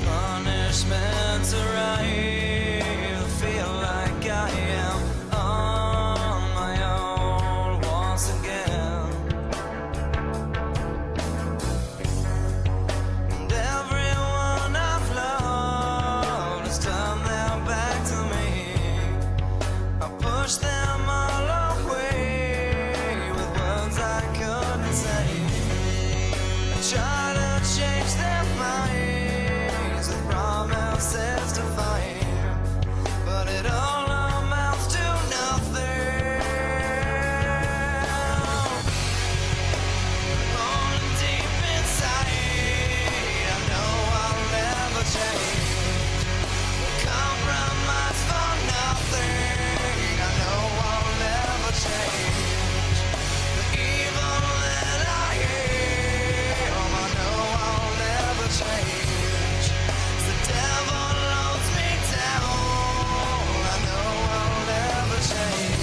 Punishment's arrive. Feel like I am on my own once again. And everyone I've loved has turned their back to me. I push them all away with words I couldn't say. I try to change their minds with promises to find, but it all amounts to nothing. Only deep inside, I know I'll never change. Compromise for nothing, I know I'll never change. The evil that I am, I know I'll never change. The devil loads me down, I know I'll never change.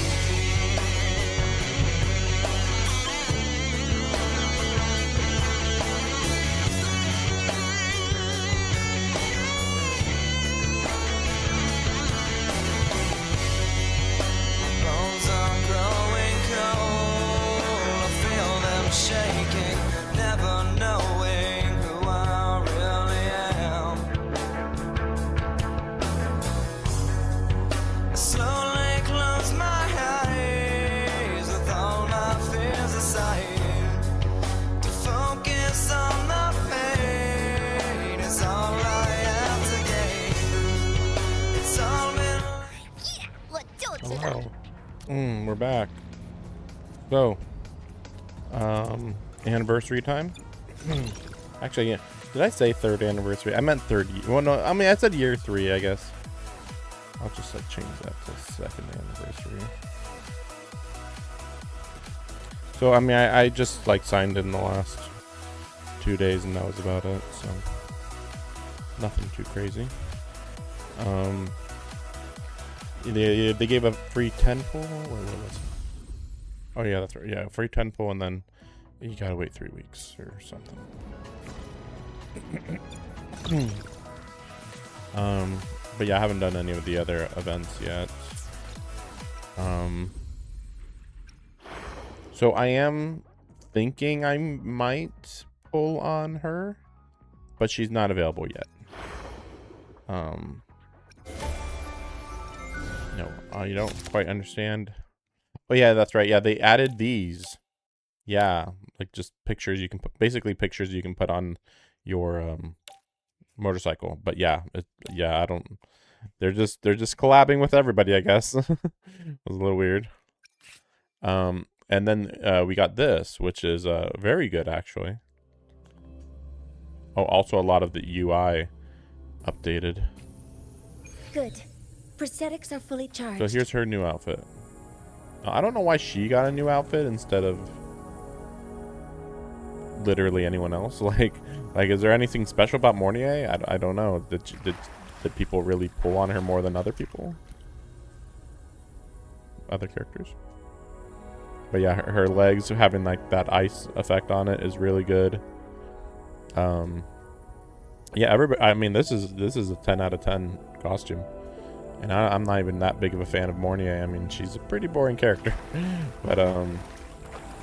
Bones are growing cold, I feel them shaking, never knowing who I really am. I slowly close my eyes with all my fears aside, to focus on the pain is all I have to gain. It's all been Hello. We're back. So, anniversary time? Actually, yeah. Did I say third anniversary? I meant third year. Well, no, I mean, I said year 3, I guess. I'll just change that to second anniversary. So, I mean, I just, like, signed in the last 2 days, and that was about it, so. Nothing too crazy. They gave a free 10 pull, or what was it? Oh yeah, that's right. Yeah, free 10 pull, and then you gotta wait 3 weeks or something. But yeah, I haven't done any of the other events yet. So I am thinking I might pull on her, but she's not available yet. No, you don't quite understand. Oh yeah, that's right. Yeah, they added these. Yeah, like just pictures you can put, basically pictures you can put on your motorcycle. But yeah, I don't. They're just collabing with everybody, I guess. It was a little weird. And then we got this, which is very good actually. Oh, also a lot of the UI updated. Good. Prosthetics are fully charged. So here's her new outfit. I don't know why she got a new outfit instead of literally anyone else. Like, is there anything special about Mornier? I don't know. Did people really pull on her more than other people? Other characters? But yeah, her legs having like that ice effect on it is really good. Yeah, everybody. I mean, this is a 10 out of 10 costume. And I'm not even that big of a fan of Mornier. I mean, she's a pretty boring character. But, no,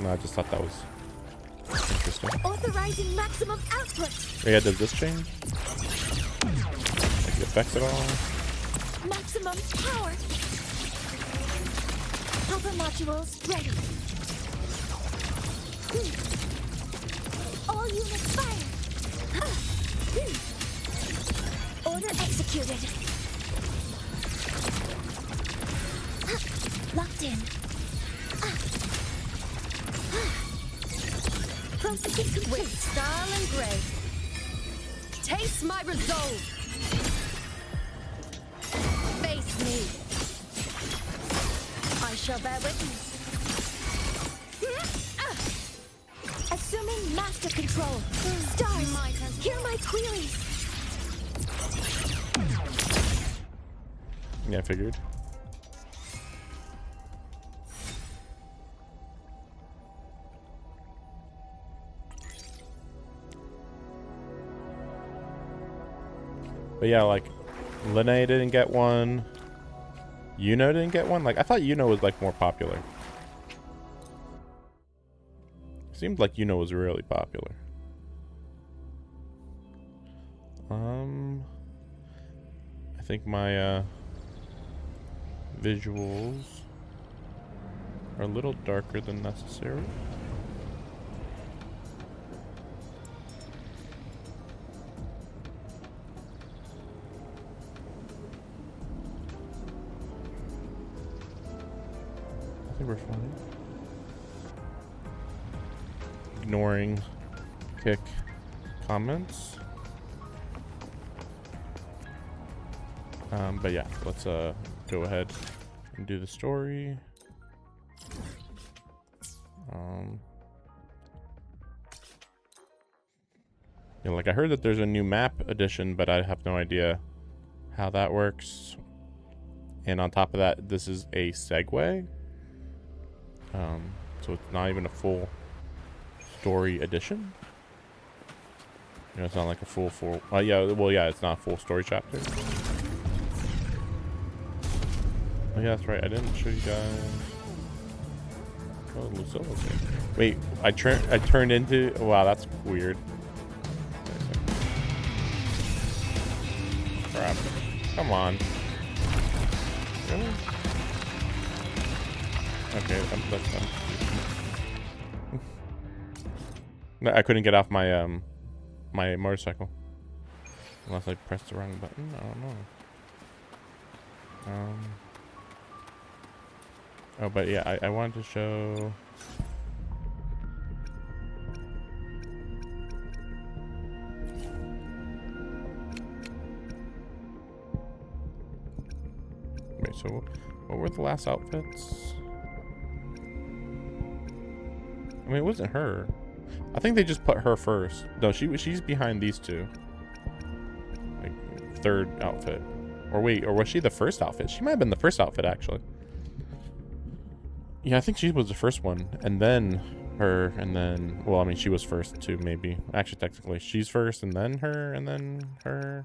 I just thought that was interesting. Authorizing maximum output. Oh, yeah, does this change? Like the effects at all? Maximum power. Helper modules ready. All units fire. Order executed. locked in. Processing complete. With style and grace. Taste my resolve. Face me. I shall bear witness. Assuming master control. Stars, hear my queries. Yeah, I figured. But yeah, like, Lene didn't get one. Yuno didn't get one. Like, I thought Yuno was like more popular. Seemed like Yuno was really popular. I think my visuals are a little darker than necessary. I think we're fine. Ignoring kick comments. But yeah, let's go ahead and do the story. Yeah, like I heard that there's a new map addition, but I have no idea how that works. And on top of that, this is a segue. So it's not even a full story edition. You know, it's not like a full yeah, well, yeah, it's not a full story chapter. Oh yeah, that's right. I didn't show you guys. Oh, Lucilla's here. Wait, I turned into. Wow, that's weird. Crap! Come on. Really? Okay, that's done. No, I couldn't get off my my motorcycle unless I pressed the wrong button. I don't know. Oh, but yeah, I wanted to show. Wait, so what were the last outfits? I mean, it wasn't her. I think they just put her first. No, she's behind these two. Like, third outfit. Or wait, or was she the first outfit? She might have been the first outfit, actually. Yeah, I think she was the first one, and then her, and then, well, I mean, she was first too, maybe. Actually, technically, she's first, and then her, and then her,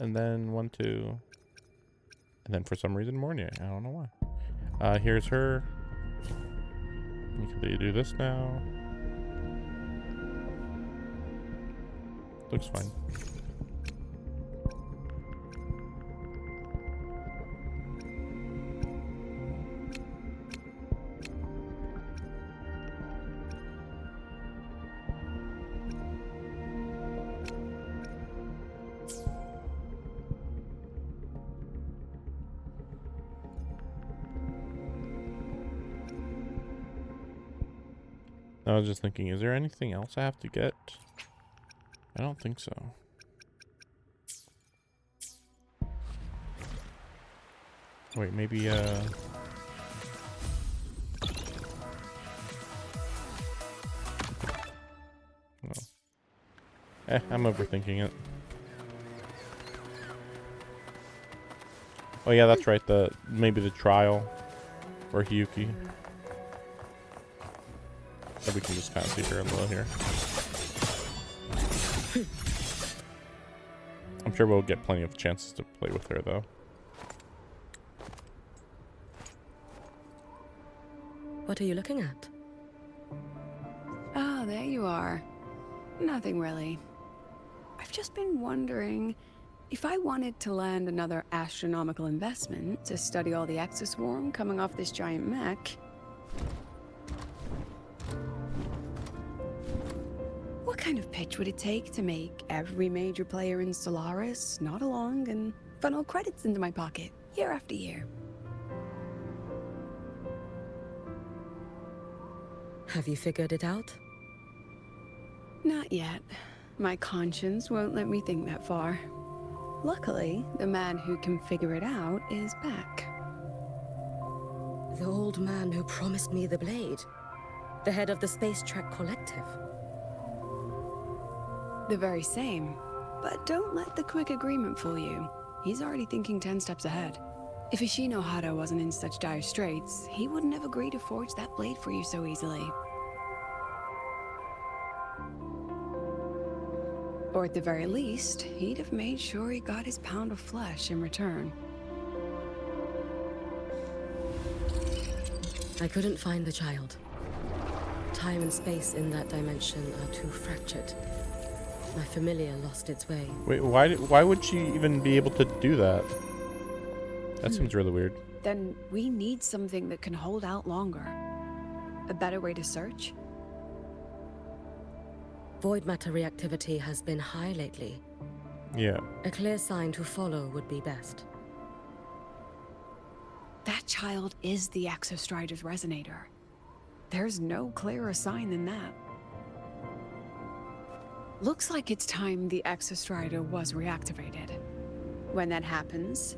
and then 1, 2, and then for some reason, Mornia. I don't know why. Here's her. Can you do this now? Looks fine. I was just thinking, is there anything else I have to get? I don't think so. Wait, maybe, no. I'm overthinking it. Oh yeah, that's right, maybe the trial for Hiyuki. So we can just kind of see her a little here. I'm sure we'll get plenty of chances to play with her, though. What are you looking at? Ah, there you are. Nothing really. I've just been wondering if I wanted to land another astronomical investment to study all the exoswarm coming off this giant mech. What kind of pitch would it take to make every major player in Solaris nod along and funnel credits into my pocket year after year? Have you figured it out? Not yet. My conscience won't let me think that far. Luckily, the man who can figure it out is back. The old man who promised me the blade. The head of the Space Trek Collective. The very same. But don't let the quick agreement fool you. He's already thinking 10 steps ahead. If Ishino Hada wasn't in such dire straits, he wouldn't have agreed to forge that blade for you so easily. Or at the very least, he'd have made sure he got his pound of flesh in return. I couldn't find the child. Time and space in that dimension are too fractured. My familiar lost its way. Wait, why would she even be able to do that? That seems really weird. Then we need something that can hold out longer. A better way to search? Void matter reactivity has been high lately. Yeah. A clear sign to follow would be best. That child is the Exostrider's resonator. There's no clearer sign than that. Looks like it's time the Exostrider was reactivated. When that happens,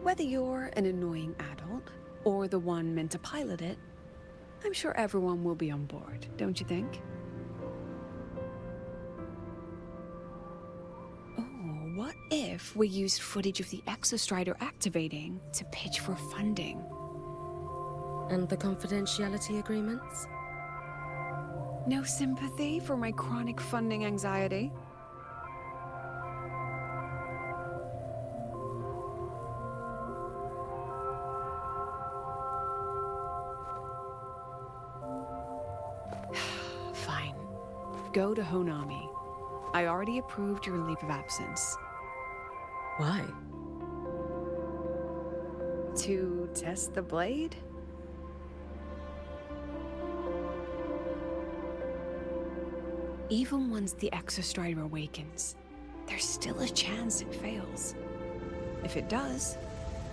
whether you're an annoying adult or the one meant to pilot it, I'm sure everyone will be on board, don't you think? Oh, what if we used footage of the Exostrider activating to pitch for funding? And the confidentiality agreements? No sympathy for my chronic funding anxiety? Fine. Go to Honami. I already approved your leave of absence. Why? To test the blade? Even once the Exostrider awakens, there's still a chance it fails. If it does,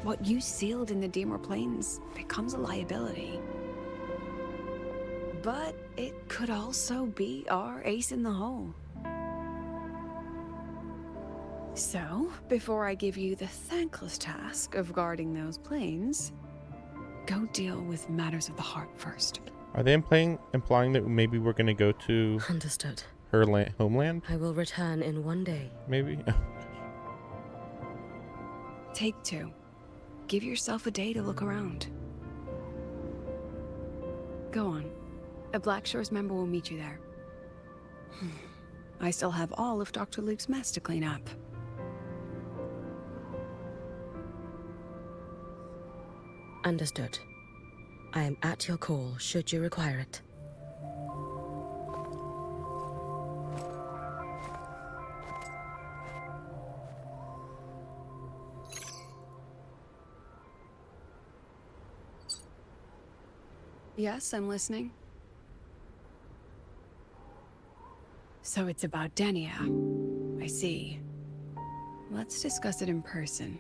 what you sealed in the Deemer Plains becomes a liability. But it could also be our ace in the hole. So, before I give you the thankless task of guarding those planes, go deal with matters of the heart first. Are they implying that maybe we're gonna go to Understood. her homeland? I will return in one day. Maybe. Take 2. Give yourself a day to look around. Go on. A Black Shores member will meet you there. I still have all of Dr. Luke's mess to clean up. Understood. I am at your call should you require it. Yes, I'm listening. So it's about Denia. I see. Let's discuss it in person.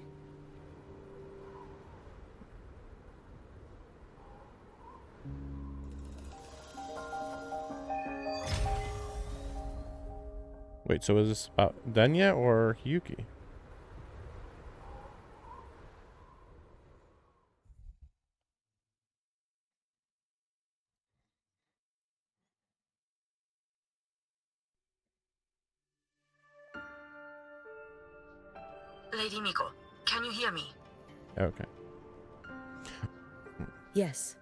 Wait, so is this about Denya or Hiyuki? Lady Miko, can you hear me? Okay. Yes.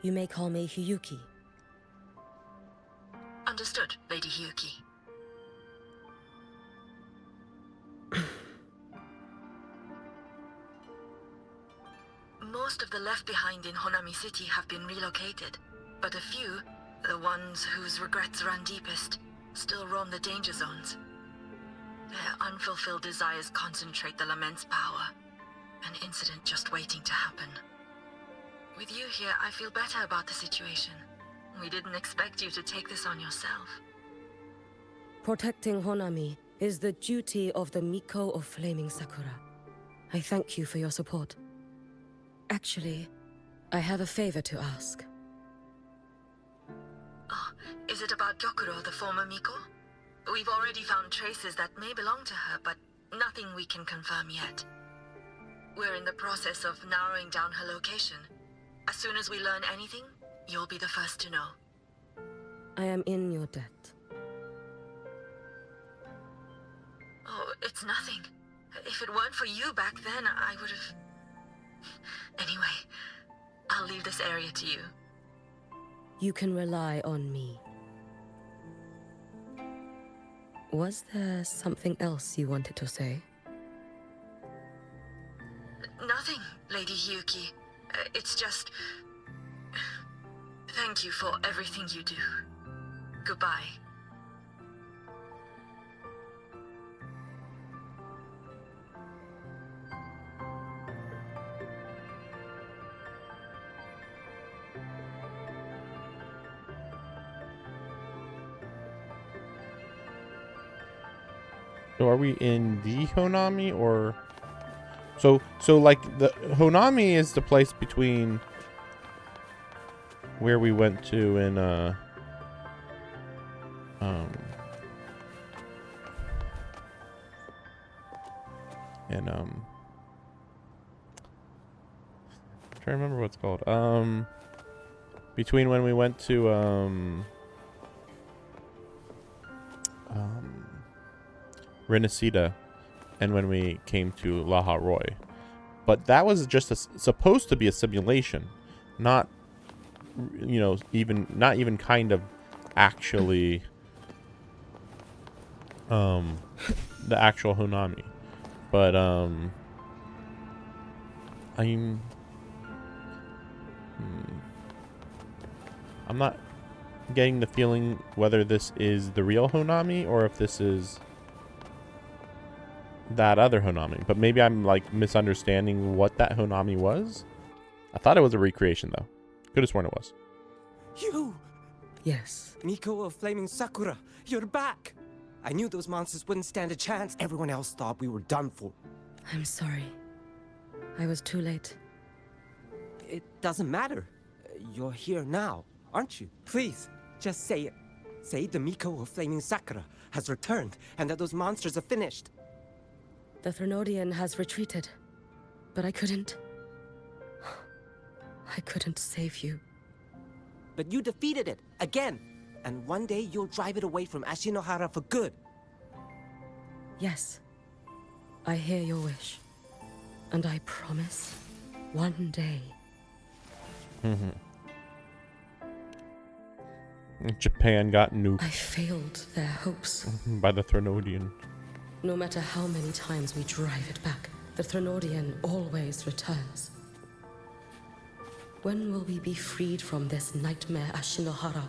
You may call me Hiyuki. Understood, Lady Hiyuki. Most of the left behind in Honami City have been relocated, but a few, the ones whose regrets run deepest, still roam the danger zones. Their unfulfilled desires concentrate the Lament's power. An incident just waiting to happen. With you here, I feel better about the situation. We didn't expect you to take this on yourself. Protecting Honami is the duty of the Miko of Flaming Sakura. I thank you for your support. Actually, I have a favor to ask. Is it about Gyokuro, the former Miko? We've already found traces that may belong to her, but nothing we can confirm yet. We're in the process of narrowing down her location. As soon as we learn anything, you'll be the first to know. I am in your debt. Oh, it's nothing. If it weren't for you back then, I would have... Anyway, I'll leave this area to you. You can rely on me. Was there something else you wanted to say? Nothing, Lady Hiyuki. It's just... Thank you for everything you do. Goodbye. So are we in the Honami or so like the Honami is the place between where we went to in I'm trying to remember what it's called. Between when we went to Renacida and when we came to Laha Roy. But that was just supposed to be a simulation, not, you know, not even kind of actually the actual Honami. But I'm not getting the feeling whether this is the real Honami or if this is that other Honami. But maybe I'm like misunderstanding what that Honami was. I thought it was a recreation though. Could have sworn it was. You! Yes. Miko of Flaming Sakura, you're back! I knew those monsters wouldn't stand a chance. Everyone else thought we were done for. I'm sorry. I was too late. It doesn't matter. You're here now, aren't you? Please, just say it. Say the Miko of Flaming Sakura has returned and that those monsters are finished. The Threnodian has retreated, but I couldn't save you. But you defeated it, again! And one day you'll drive it away from Ashinohara for good. Yes, I hear your wish. And I promise, one day. Japan got I nuked failed their hopes. by the Threnodian. No matter how many times we drive it back, the Threnodian always returns. When will we be freed from this nightmare Ashinohara?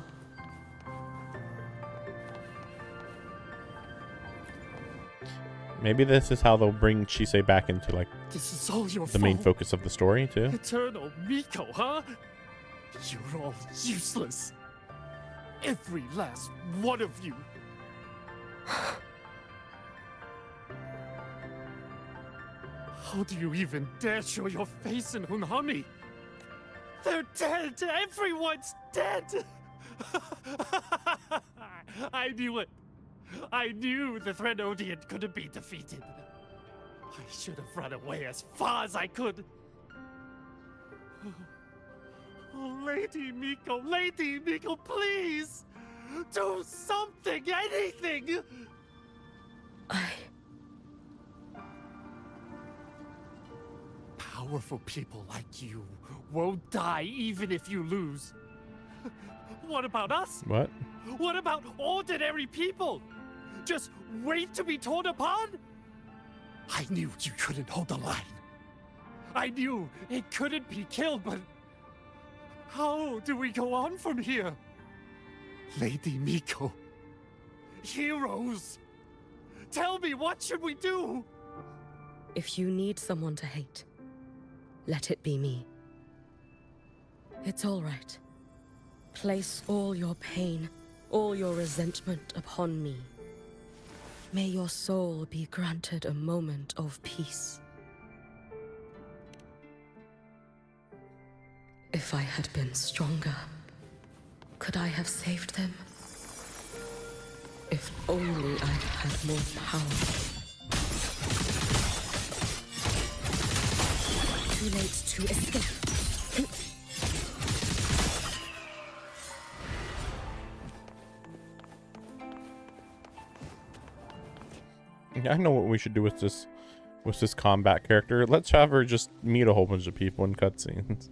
Maybe this is how they'll bring Chisei back into like This is all your the main fault. focus of the story too. Eternal Miko, huh? You're all useless. Every last one of you. How do you even dare show your face in Hunhami? They're dead! Everyone's dead! I knew it! I knew the Threnodian couldn't be defeated. I should have run away as far as I could. Oh, Lady Miko, please! Do something, anything! Powerful people like you won't die even if you lose. What about us? What? What about ordinary people? Just wait to be torn apart? I knew you couldn't hold the line. I knew it couldn't be killed, but how do we go on from here? Lady Miko, heroes, tell me, what should we do? If you need someone to hate, let it be me. It's all right. Place all your pain, all your resentment upon me. May your soul be granted a moment of peace. If I had been stronger, could I have saved them? If only I had more power. Too late to escape. Yeah, I know what we should do with this combat character. Let's have her just meet a whole bunch of people in cutscenes.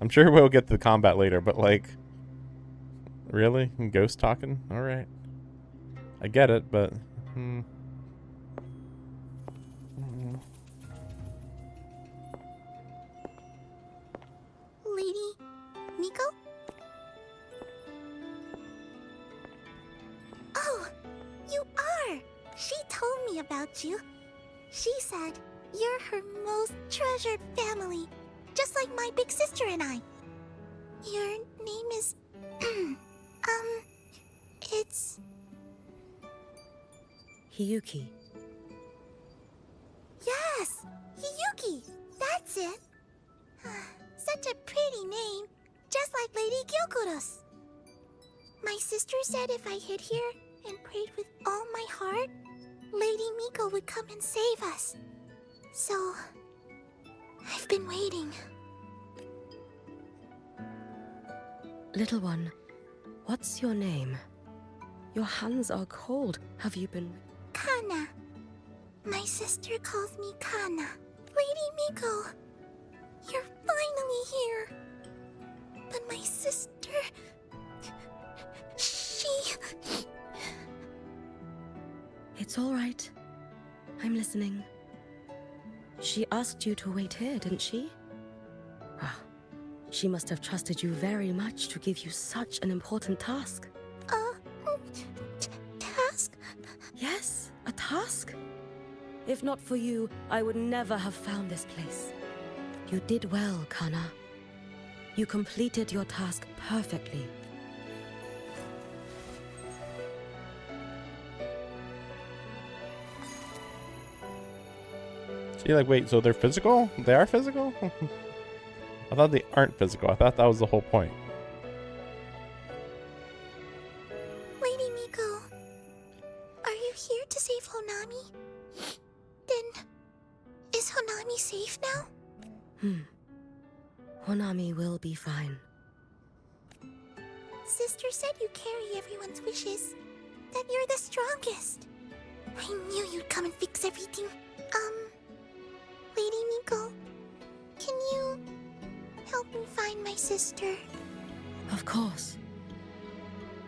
I'm sure we'll get to the combat later, but like, really? Ghost talking? All right, I get it, but Lady Miko? Oh, you are! She told me about you. She said you're her most treasured family, just like my big sister and I. Your name is... it's... Hiyuki. Yes! Hiyuki! That's it! Such a pretty name, just like Lady Gyokuro's. My sister said if I hid here and prayed with all my heart, Lady Miko would come and save us. So, I've been waiting. Little one, what's your name? Your hands are cold. Have you been... Kana. My sister calls me Kana. Lady Miko, you're finally here. But my sister... she... It's all right. I'm listening. She asked you to wait here, didn't she? Ah, she must have trusted you very much to give you such an important task. Task? Yes, a task. If not for you, I would never have found this place. You did well, Kana. You completed your task perfectly. see, like, wait, so they're physical? They are physical? I thought they aren't physical. I thought that was the whole point. Lady Miko, are you here to save Honami? Then, is Honami safe now? Honami will be fine. Sister said you carry everyone's wishes. That you're the strongest. I knew you'd come and fix everything. Lady Miko, can you help me find my sister? Of course.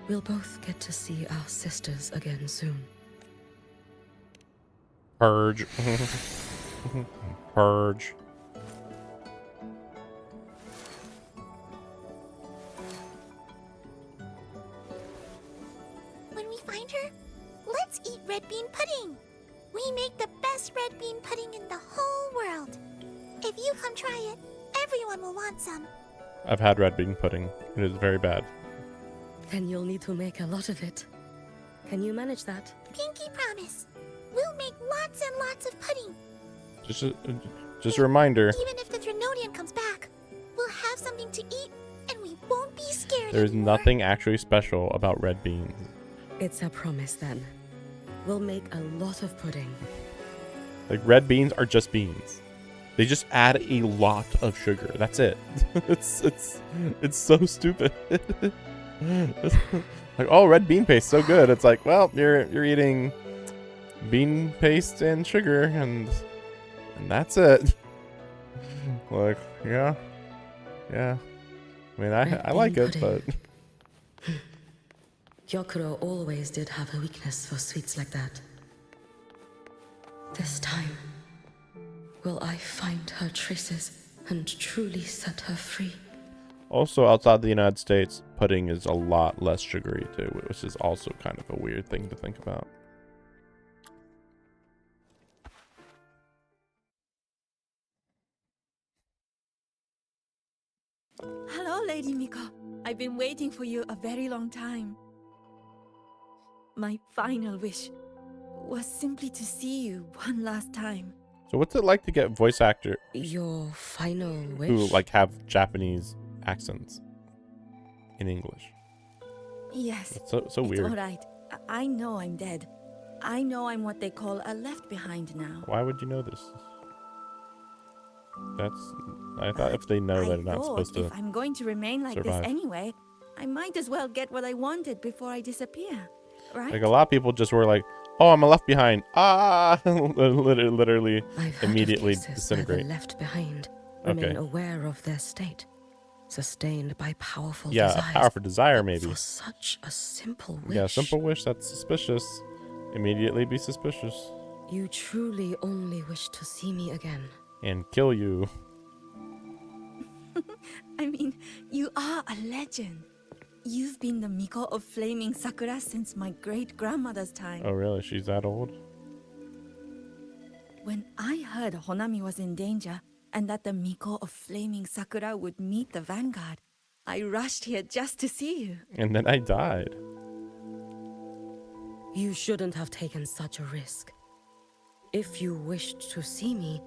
We'll both get to see our sisters again soon. Purge. Purge. When we find her, let's eat red bean pudding. We make the best red bean pudding in the whole world. If you come try it, everyone will want some. I've had red bean pudding. It is very bad. Then you'll need to make a lot of it. Can you manage that? Pinky promise. We'll make lots and lots of pudding. Just a reminder. Even if the Drenodian comes back, we'll have something to eat and we won't be scared There's anymore. nothing actually special about red beans. It's a promise then. We'll make a lot of pudding. Like, red beans are just beans. They just add a lot of sugar. That's it. it's so stupid. Like, oh, red bean paste, so good. It's like, well, you're eating bean paste and sugar, and that's it. Like, yeah. I mean, I like it, but Gyokuro always did have a weakness for sweets like that. This time, will I find her traces and truly set her free? also outside the United States, pudding is a lot less sugary too, which is also kind of a weird thing to think about. Hello, Lady Miko. I've been waiting for you a very long time. My final wish was simply to see you one last time. So what's it like to get voice actor Your final wish? who like have Japanese accents in English? Yes. It's so it's weird. all right. I know I'm dead. I know I'm what they call a left behind now. Why would you know this? I thought if they know they're not supposed to if I'm going to remain like survive. this anyway, I might as well get what I wanted before I disappear, right? Like a lot of people just were like, "Oh, I'm a left behind." Ah, literally I've heard immediately of cases where disintegrate. the left behind Okay. remain aware of their state, sustained by powerful Yeah, desires. a powerful desire maybe. For such a simple wish. Yeah, simple wish that's suspicious. Immediately be suspicious You truly only wish to see me again. and kill you. I mean, you are a legend. You've been the Miko of Flaming Sakura since my great-grandmother's time. Oh, really? She's that old? When I heard Honami was in danger and that the Miko of Flaming Sakura would meet the vanguard, I rushed here just to see you. And then I died. You shouldn't have taken such a risk. If you wished to see me,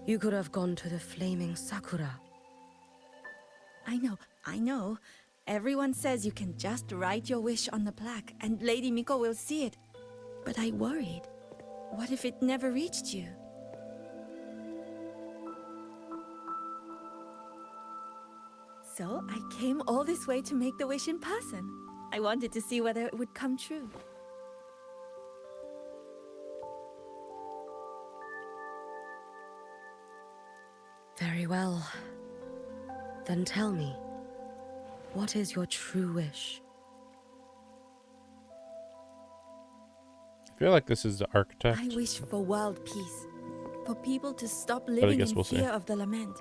you could have gone to the Flaming Sakura. I know. Everyone says you can just write your wish on the plaque and Lady Miko will see it. But I worried. What if it never reached you? So I came all this way to make the wish in person. I wanted to see whether it would come true. Very well. Then tell me, what is your true wish? I feel like this is the architect. I wish for world peace. For people to stop I living guess in we'll see. fear of the lament.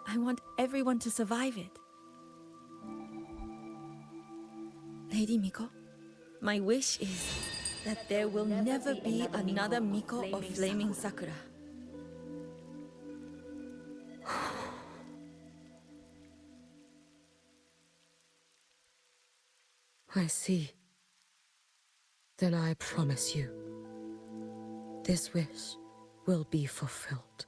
I want everyone to survive it. Lady Miko, my wish is that there will never be another Miko of Flaming Sakura. I see. Then I promise you, this wish will be fulfilled.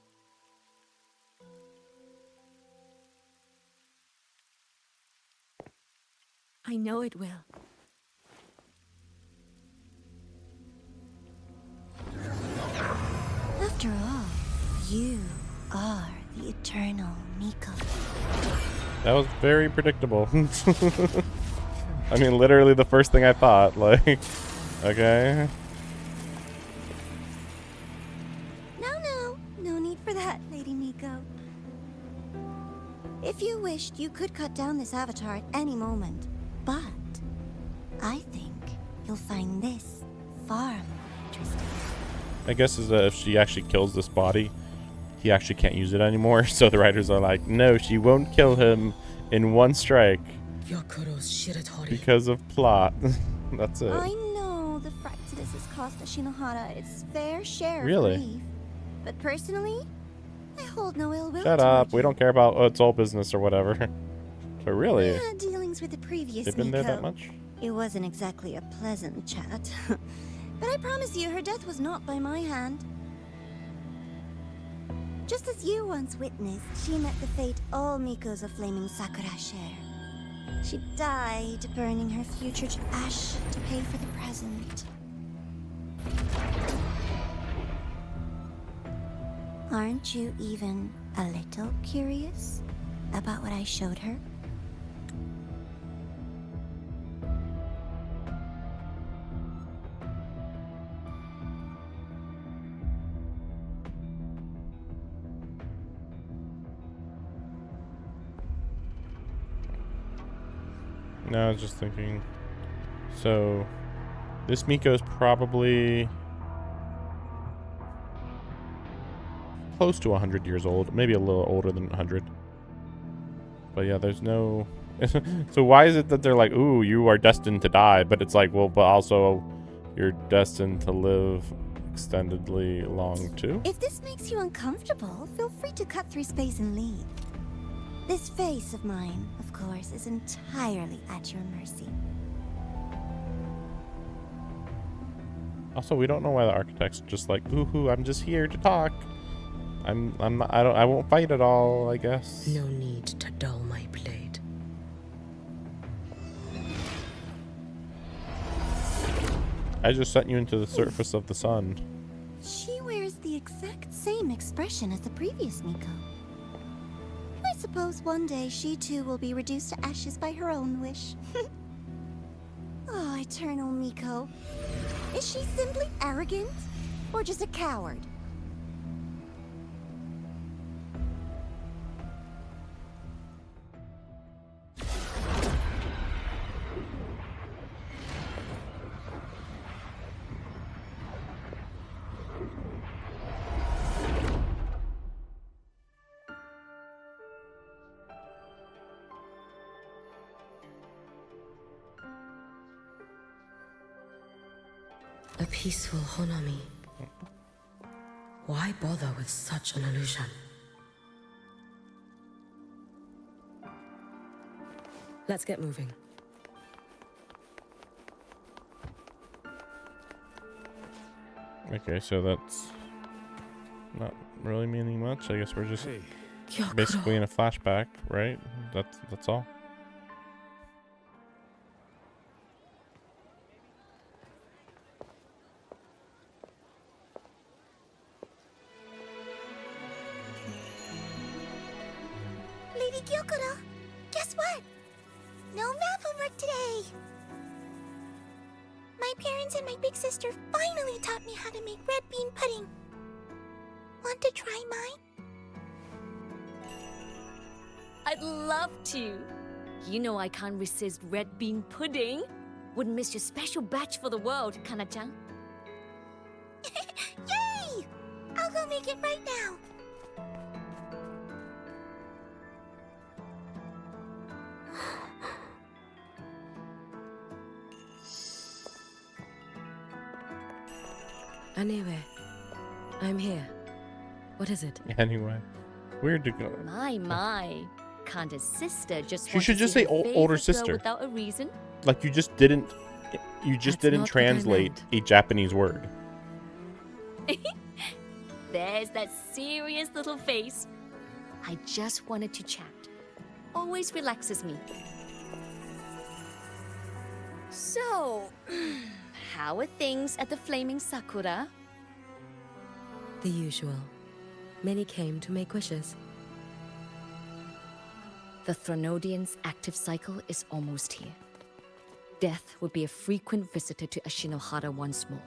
I know it will. After all, you are the eternal Miko. That was very predictable. I mean, literally the first thing I thought. Like, okay. No need for that, Lady Miko. If you wished, you could cut down this avatar at any moment. But I think you'll find this far more interesting. I guess is that if she actually kills this body, he actually can't use it anymore. So the writers are like, no, she won't kill him in one strike because of plot. That's it. I know the Fractidus has cost Ashinohara its fair share Really? of grief. But personally, I hold no ill will Shut toward up. We you. don't care about its all business or whatever. But really, I had dealings with the previous they've been there that Miko. much? It wasn't exactly a pleasant chat. But I promise you, her death was not by my hand. Just as you once witnessed, she met the fate all Mikos of Flaming Sakura share. She died, burning her future to ash to pay for the present. Aren't you even a little curious about what I showed her? No, I was just thinking. So, this Miko's probably close to 100 years old. Maybe a little older than 100. But yeah, there's no... So why is it that they're like, ooh, you are destined to die? But it's like, well, but also you're destined to live extendedly long too? If this makes you uncomfortable, feel free to cut through space and leave. This face of mine, of course, is entirely at your mercy. Also, we don't know why the architect's just like, ooh, I'm just here to talk. I won't fight at all, I guess. No need to dull my blade. I just sent you into the surface of the sun. She wears the exact same expression as the previous Miko. I suppose one day she too will be reduced to ashes by her own wish. Oh, Eternal Miko. Is she simply arrogant? Or just a coward? A peaceful Honami. Why bother with such an illusion? Let's get moving. Okay, so that's not really meaning much. I guess we're just Hey, basically in a flashback, right? That's all. Lady Gyokuro, guess what? No math homework today! My parents and my big sister finally taught me how to make red bean pudding. Want to try mine? I'd love to. You know I can't resist red bean pudding. Wouldn't miss your special batch for the world, Kana-chan. Yay! I'll go make it right now. Anyway, I'm here. What is it? Anyway, weird to go. My. Can't a sister just She want should to just see say her older favorite girl sister. without a reason? Like you just didn't That's not what I translate meant. a Japanese word. There's that serious little face. I just wanted to chat. Always relaxes me. So, how are things at the Flaming Sakura? The usual. Many came to make wishes. The Thronodian's active cycle is almost here. Death will be a frequent visitor to Ashinohara once more.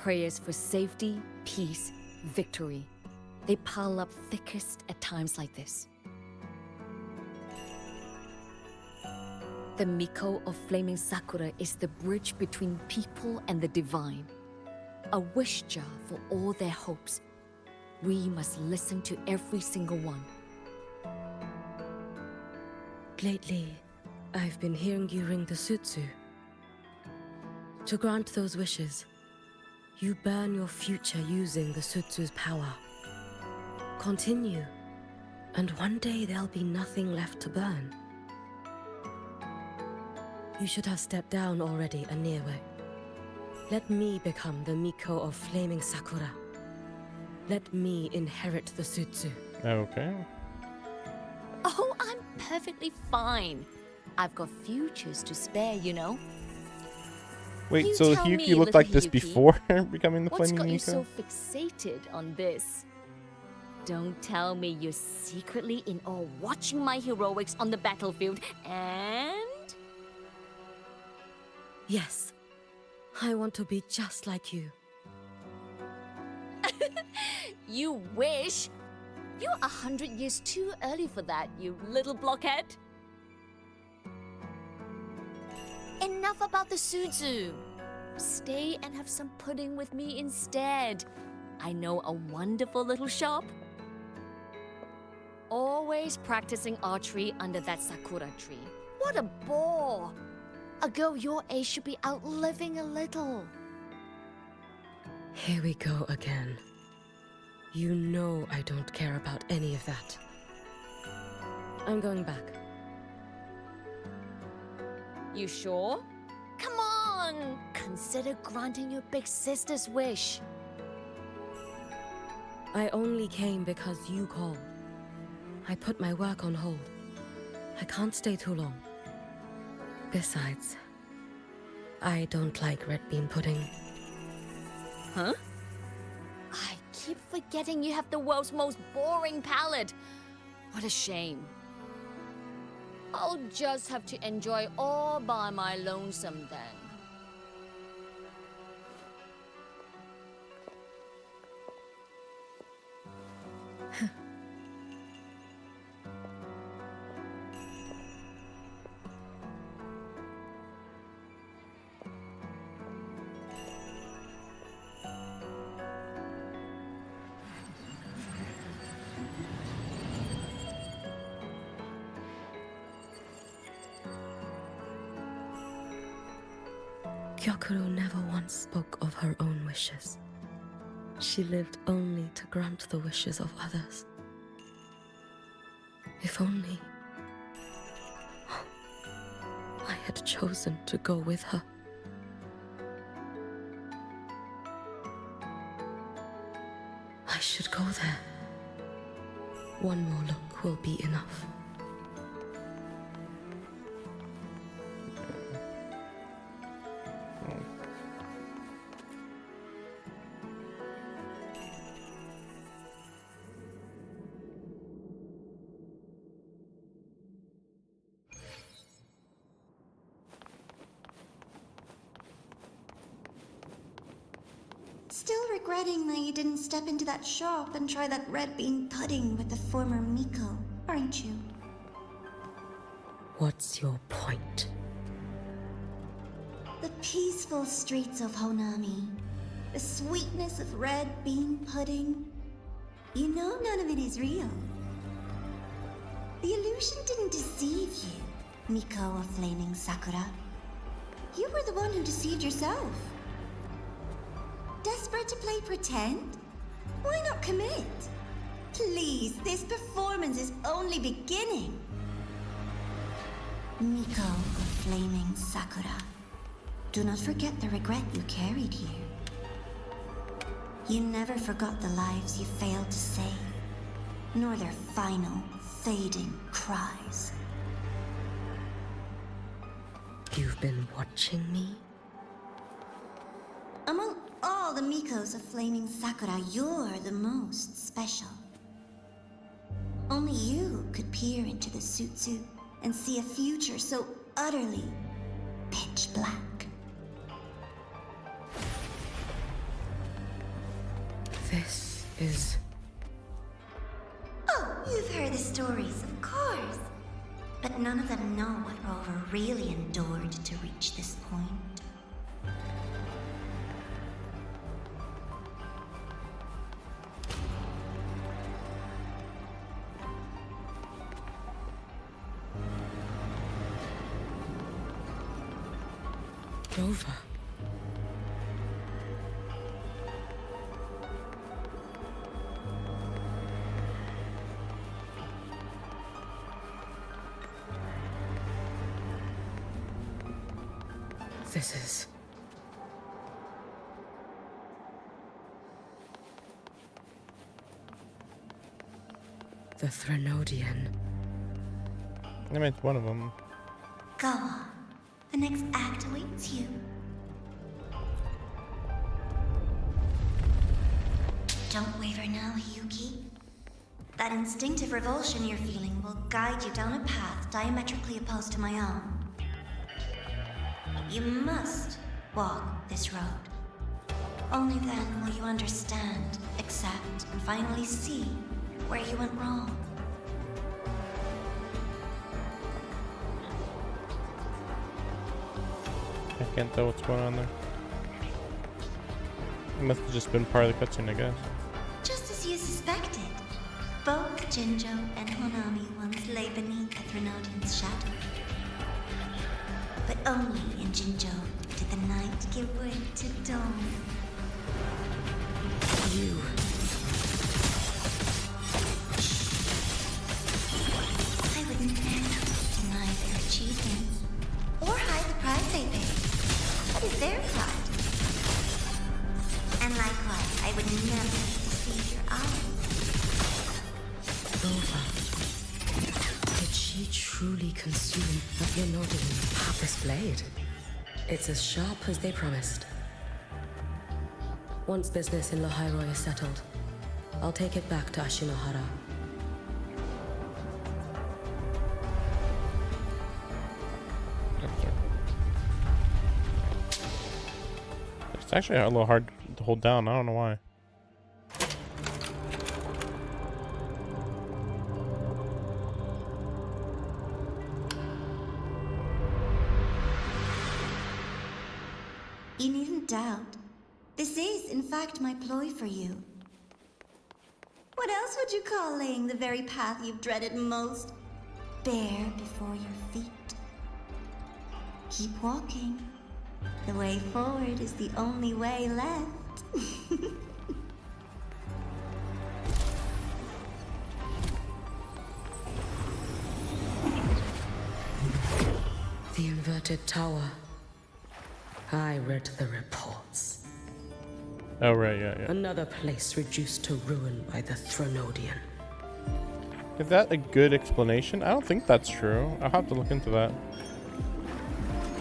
Prayers for safety, peace, victory. They pile up thickest at times like this. The Miko of Flaming Sakura is the bridge between people and the divine. A wish jar for all their hopes. We must listen to every single one. Lately, I've been hearing you ring the Sutsu. To grant those wishes, you burn your future using the Sutsu's power. Continue, and one day there'll be nothing left to burn. You should have stepped down already, Aniwe. Let me become the Miko of Flaming Sakura. Let me inherit the Sutsu. Okay. Oh, I'm perfectly fine. I've got futures to spare, you know. Wait, You so tell me, Hiyuki looked little like this Hiyuki. before becoming the What's Flaming got you Miko? so fixated on this? Don't tell me you're secretly in awe watching my heroics on the battlefield and... Yes, I want to be just like you. You wish! You're 100 years too early for that, you little blockhead. Enough about the Suzu. Stay and have some pudding with me instead. I know a wonderful little shop. Always practicing archery under that sakura tree. What a bore! A girl your age should be out living a little. Here we go again. You know I don't care about any of that. I'm going back. You sure? Come on! Consider granting your big sister's wish. I only came because you called. I put my work on hold. I can't stay too long. Besides, I don't like red bean pudding. Huh? I keep forgetting you have the world's most boring palate. What a shame. I'll just have to enjoy all by my lonesome then. Gyokuro never once spoke of her own wishes. She lived only to grant the wishes of others. If only I had chosen to go with her. I should go there. One more look will be enough. Still regretting that you didn't step into that shop and try that red bean pudding with the former Miko, aren't you? What's your point? The peaceful streets of Honami, the sweetness of red bean pudding. You know none of it is real. The illusion didn't deceive you, Miko of Flaming Sakura. You were the one who deceived yourself. Desperate to play pretend? Why not commit? Please, this performance is only beginning. Miko of Flaming Sakura, do not forget the regret you carried here. You never forgot the lives you failed to save, nor their final, fading cries. You've been watching me? Among all the Mikos of Flaming Sakura, you're the most special. Only you could peer into the Sutsu and see a future so utterly pitch black. This is... Oh, you've heard the stories, of course. But none of them know what Rover really endured to reach this point. Rover. This is... the Threnodian. I mean, it's one of them. Go on. The next act awaits you. Don't waver now, Hiyuki. That instinctive revulsion you're feeling will guide you down a path diametrically opposed to my own. You must walk this road. Only then will you understand, accept, and finally see where you went wrong. I can't tell what's going on there. It must have just been part of the cutscene, I guess. Just as you suspected, both Jinjo and Honami once lay beneath the Threnodian's shadow. But only in Jinjo did the night give way to dawn. you. I would never deny their achievements or hide the price they pay. That is their pride. And likewise, I would never deceive your eyes. Nova, did she truly consume the Threnodian Papyrus Blade? It's as sharp as they promised. Once business in Lahairoi is settled, I'll take it back to Ashinohara. It's actually a little hard to hold down. I don't know why. You needn't doubt. This is, in fact, my ploy for you. What else would you call laying the very path you've dreaded most bare before your feet? Keep walking. The way forward is the only way left. The inverted tower. I read the reports. Oh, right, yeah. Another place reduced to ruin by the Threnodian. Is that a good explanation? I don't think that's true. I'll have to look into that.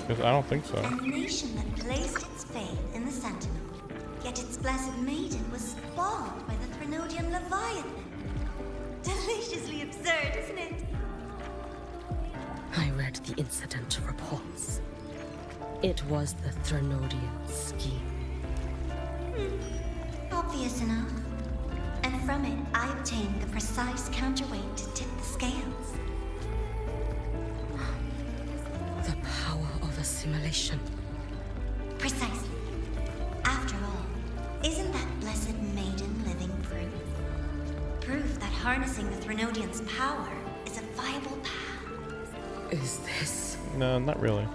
Because I don't think so. A nation that placed its faith in the Sentinel, yet its blessed maiden was spawned by the Threnodian Leviathan. Deliciously absurd, isn't it? I read the incident reports. It was the Threnodian scheme. Obvious enough. And from it, I obtained the precise counterweight to tip the scales. The power of assimilation. Precisely. After all, isn't that blessed maiden living proof? Proof that harnessing the Threnodian's power is a viable path. Is this? No, not really.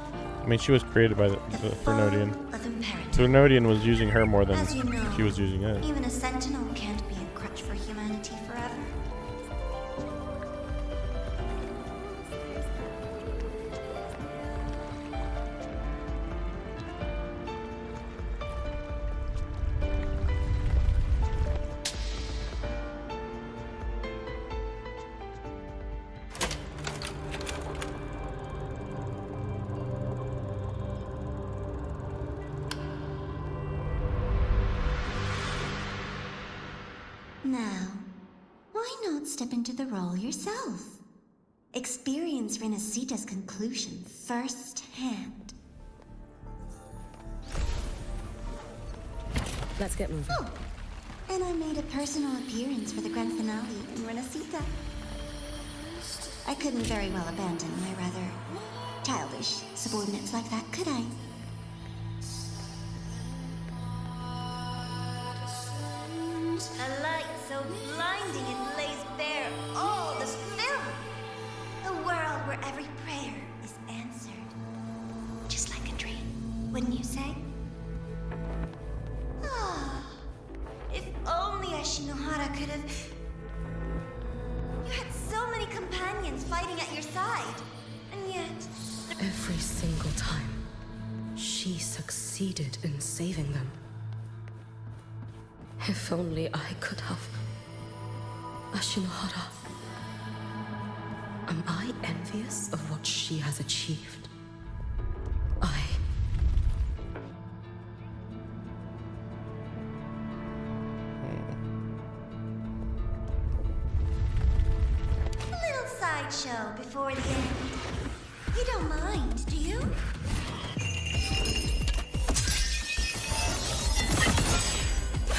I mean, she was created by the Threnodian. Full of imperative. Threnodian was using her more than As you know, she was using it. Even a sentinel can't be a crutch for humanity forever. Now, why not step into the role yourself? Experience Renacita's conclusion firsthand. Let's get moving. Oh, and I made a personal appearance for the grand finale in Renacita. I couldn't very well abandon my rather childish subordinates like that, could I? A light so blinding it lays bare all this film. A world where every prayer is answered. Just like a dream, wouldn't you say? Ah, if only Ashinohara could have... You had so many companions fighting at your side, and yet... Every single time, she succeeded in saving them. If only I could have. Ashinohara. Am I envious of what she has achieved? A little sideshow before the end. You don't mind, do you?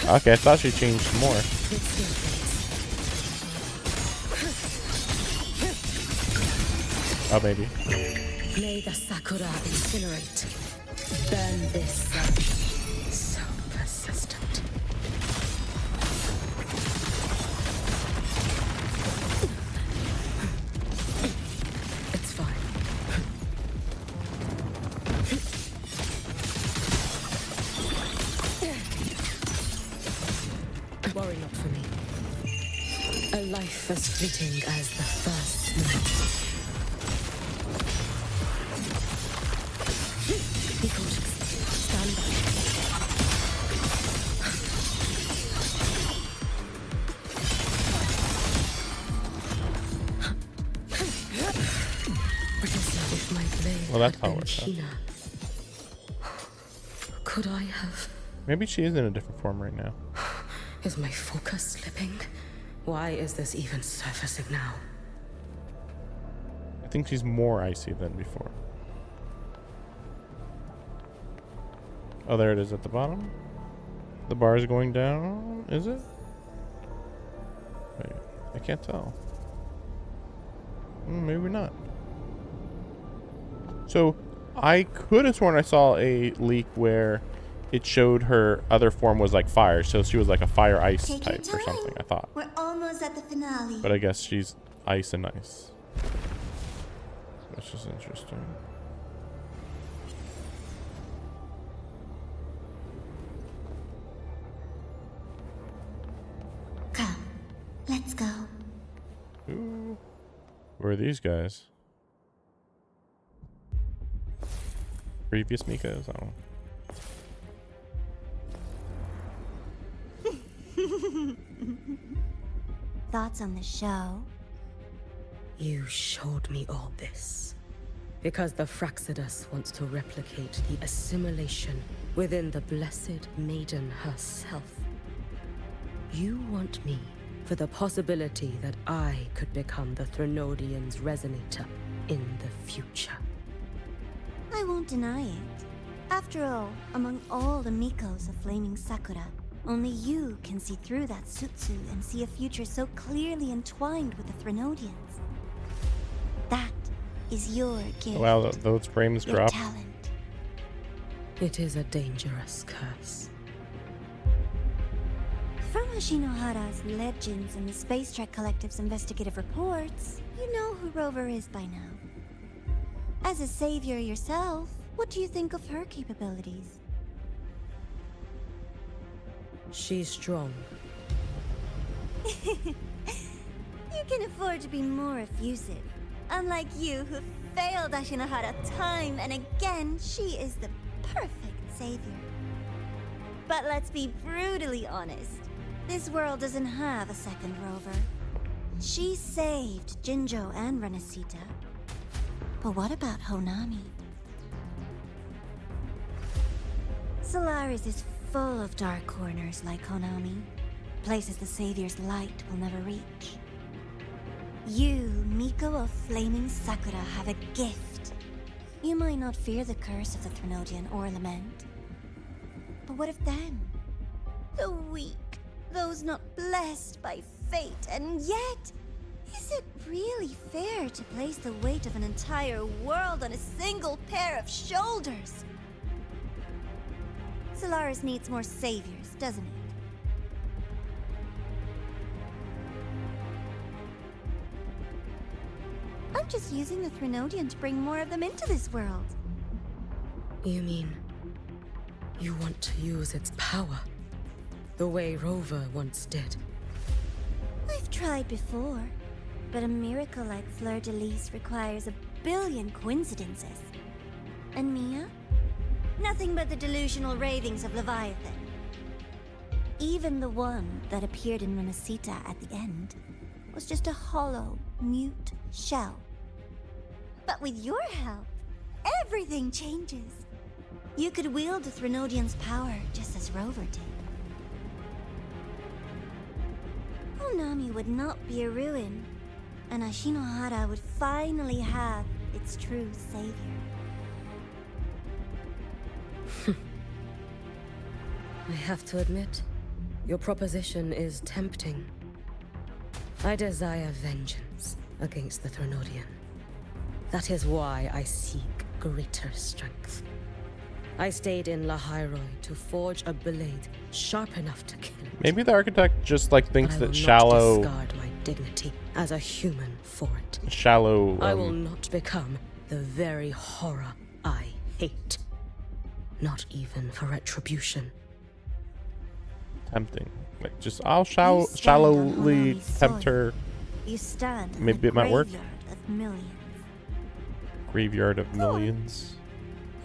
Okay, I thought she changed more. Oh, maybe. May the Sakura incinerate. Burn this so persistent. It's fine. Worry not for me. A life as fleeting as the first night. Be cautious. Stand by. What is it if my blade Well, that's had how it been works out. keener? could I have? Maybe she is in a different form right now. Is my focus slipping? Why is this even surfacing now? I think she's more icy than before. Oh, there it is at the bottom. The bar is going down, is it? Wait, I can't tell. Maybe not. So, I could have sworn I saw a leak where it showed her other form was like fire, so she was like a fire ice Take type your or something, time. I thought. We're almost at the finale. But I guess she's ice and ice. That's just interesting. Come, let's go. Ooh. Where are these guys? Previous Mikos? I don't know. Thoughts on the show? You showed me all this because the Fraxidus wants to replicate the assimilation within the Blessed Maiden herself. You want me for the possibility that I could become the Threnodian's resonator in the future. I won't deny it. After all, among all the Mikos of Flaming Sakura, only you can see through that Sutsu and see a future so clearly entwined with the Threnodians. That is your gift. Wow, those frames your drop. talent. It is a dangerous curse. From Ashinohara's legends and the Space Trek Collective's investigative reports, you know who Rover is by now. As a savior yourself, what do you think of her capabilities? She's strong. You can afford to be more effusive. Unlike you, who failed Ashinohara time and again, she is the perfect savior. But let's be brutally honest. This world doesn't have a second Rover. She saved Jinjo and Renesita. But what about Honami? Solaris is full of dark corners like Honami. Places the Savior's light will never reach. You, Miko of Flaming Sakura, have a gift. You might not fear the curse of the Threnodian or Lament. But what of them? The weak, those not blessed by fate, and yet, is it really fair to place the weight of an entire world on a single pair of shoulders? Solaris needs more saviors, doesn't it? I'm just using the Threnodian to bring more of them into this world. You mean you want to use its power the way Rover once did? I've tried before, but a miracle like Fleur-de-Lis requires a billion coincidences. And Mia? Nothing but the delusional ravings of Leviathan. Even the one that appeared in Renesita at the end was just a hollow, mute shell. But with your help, everything changes. You could wield the Threnodian's power just as Rover did. Honami would not be a ruin, and Ashinohara would finally have its true savior. I have to admit, your proposition is tempting. I desire vengeance against the Threnodian. That is why I seek greater strength. I stayed in Lahairoi to forge a blade sharp enough to kill it. Maybe the architect just like thinks But I will that not shallow, discard my dignity as a human for it. shallow. I will not become the very horror I hate. Not even for retribution. Tempting. Like, just I'll You stand on shallowly Honami's tempt soil. her. You stand in Maybe the it might work. graveyard of millions. Graveyard of Go on. millions.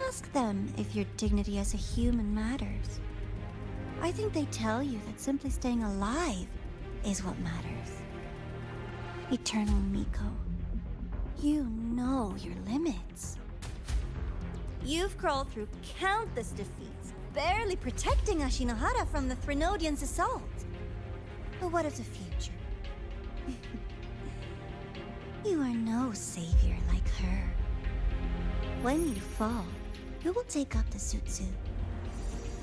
Ask them if your dignity as a human matters. I think they tell you that simply staying alive is what matters. Eternal Miko, you know your limits. You've crawled through countless defeats, barely protecting Ashinohara from the Threnodians' assault. But what of the future? You are no savior like her. When you fall, who will take up the Sutsu?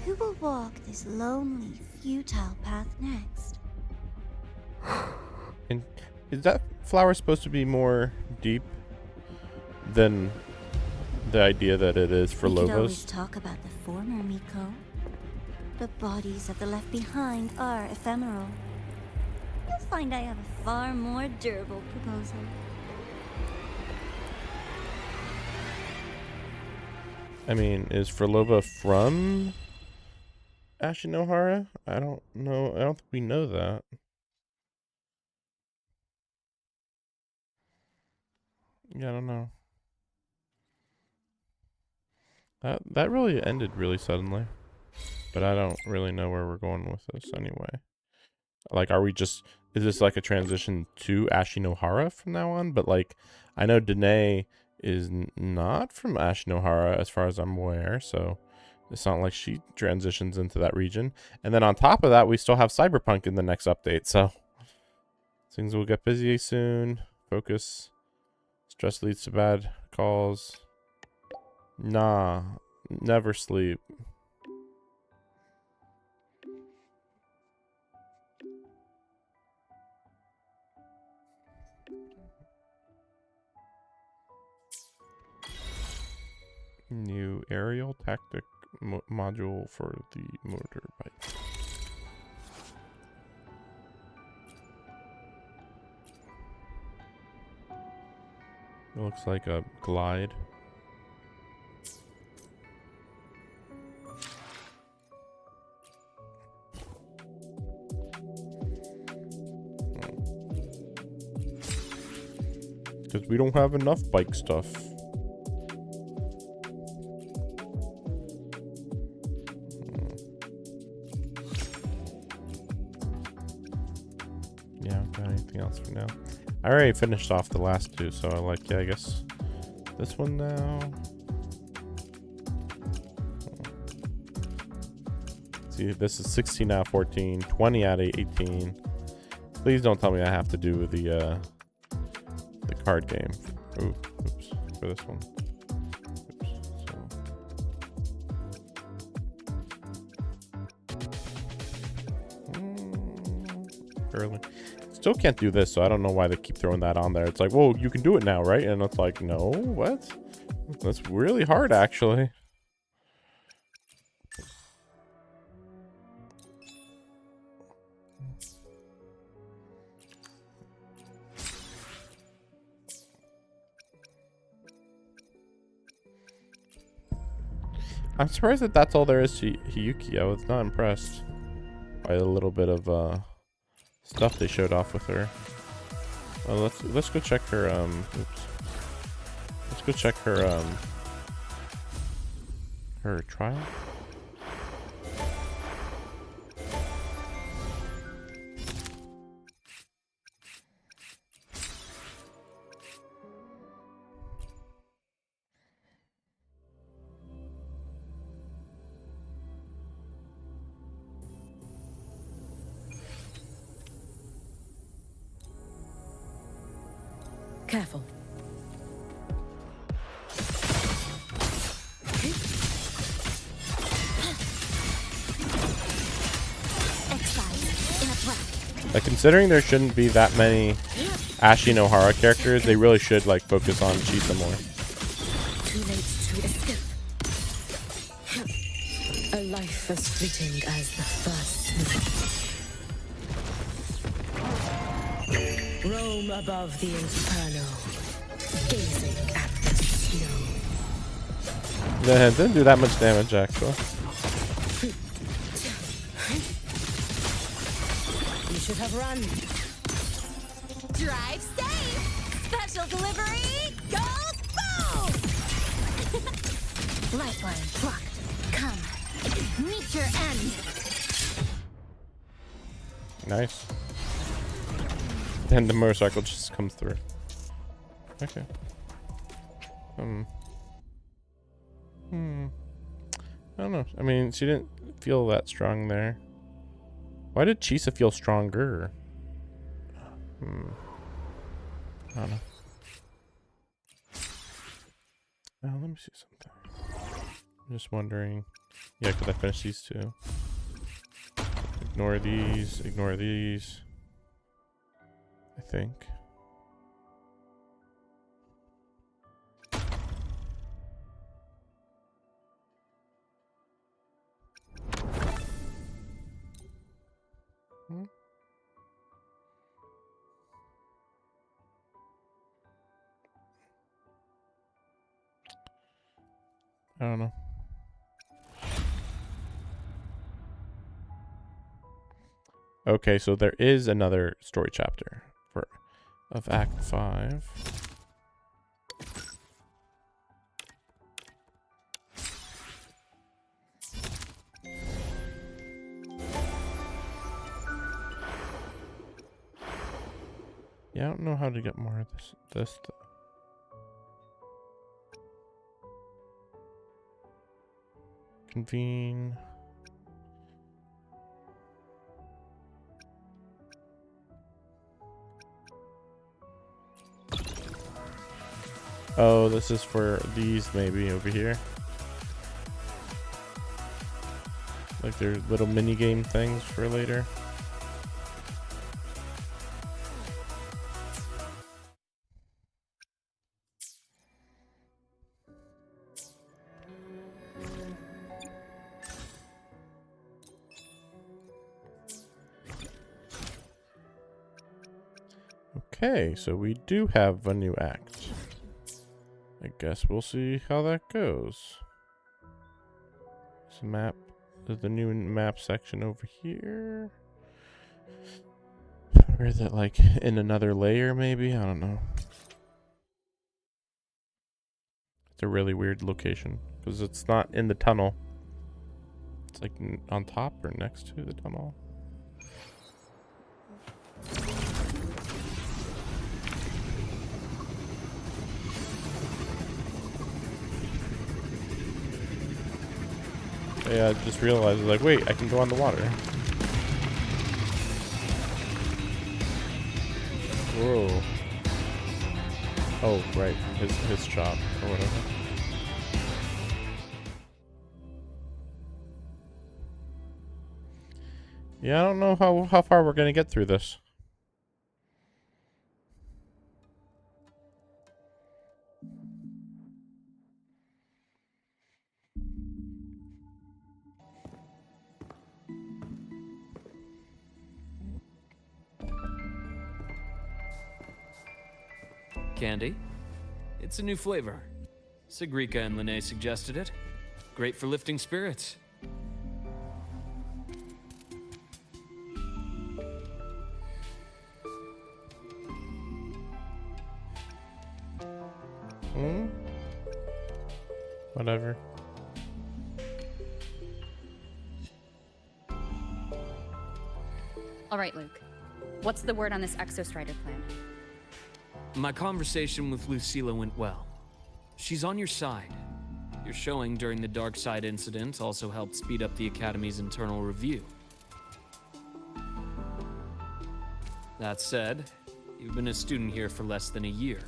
Who will walk this lonely, futile path next? And is that flower supposed to be more deep than the idea that it is for We could always Lobos? talk about the former, Miko. The bodies of the left behind are ephemeral. You'll find I have a far more durable proposal. I mean, is Furlova from Ashinohara? I don't know. I don't think we know that. Yeah, I don't know. That really ended really suddenly. But I don't really know where we're going with this anyway. Like, are we just... Is this like a transition to Ashinohara from now on? But like, I know Danae is not from Ashinohara as far as I'm aware. So it's not like she transitions into that region. And then on top of that, we still have Cyberpunk in the next update. So things will get busy soon. Focus. Stress leads to bad calls. Nah. Never sleep. New aerial tactic module for the motorbike. It looks like a glide. Because we don't have enough bike stuff. Yeah, got anything else for now? I already finished off the last two, so I like, yeah, I guess this one now. See, this is 16 out of 14, 20 out of 18. Please don't tell me I have to do the card game. Ooh, oops, for this one. Early. Still can't do this, so I don't know why they keep throwing that on there. It's like, whoa, you can do it now, right? And it's like, no, what? That's really hard, actually. I'm surprised that that's all there is to Hiyuki. I was not impressed by the little bit of stuff they showed off with her. Let's go check her oops. Let's go check her her trial. Careful. Like, considering there shouldn't be that many Ashinohara characters, they really should like focus on Chisa more. Too late to escape. A life as fleeting as the first snow. Roam above the inferno, gazing at the snow. Yeah, it didn't do that much damage, actually. You should have run. Drive safe! Special delivery! Go boom! Lifeline blocked. Come. Meet your end. Nice. Then the motorcycle just comes through. Okay. I don't know. I mean, she didn't feel that strong there. Why did Chisa feel stronger? I don't know. Now, let me see something. I'm just wondering. Yeah, could I finish these two? Ignore these. Ignore these. I think. I don't know. Okay, so there is another story chapter of Act 5. Yeah, I don't know how to get more of this though. Convene. Oh, this is for these maybe over here. Like their little mini game things for later. Okay, so we do have a new act. I guess we'll see how that goes. There's a map. There's the new map section over here. Or is it like in another layer maybe? I don't know. It's a really weird location because it's not in the tunnel. It's like on top or next to the tunnel. Yeah, I just realized, like, wait, I can go on the water. Whoa. Oh, right, his shop or whatever. Yeah, I don't know how far we're gonna get through this. Candy? It's a new flavor. Sigrika and Lene suggested it. Great for lifting spirits. Whatever. All right, Luke. What's the word on this Exostrider plan? My conversation with Lucilla went well. She's on your side. Your showing during the Dark Side incident also helped speed up the Academy's internal review. That said, you've been a student here for less than a year.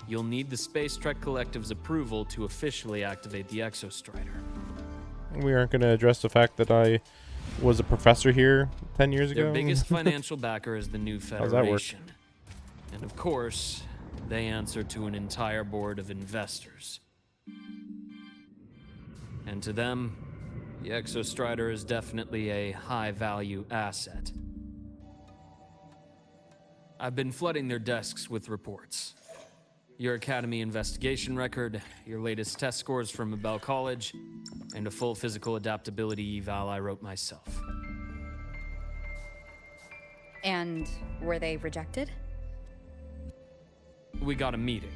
You'll need the Space Trek Collective's approval to officially activate the Exostrider. We aren't going to address the fact that I was a professor here 10 years ago. Their biggest financial backer is the new Federation. How's that work? And of course, they answer to an entire board of investors. And to them, the Exostrider is definitely a high-value asset. I've been flooding their desks with reports. Your Academy investigation record, your latest test scores from Abel College, and a full physical adaptability eval I wrote myself. And were they rejected? We got a meeting,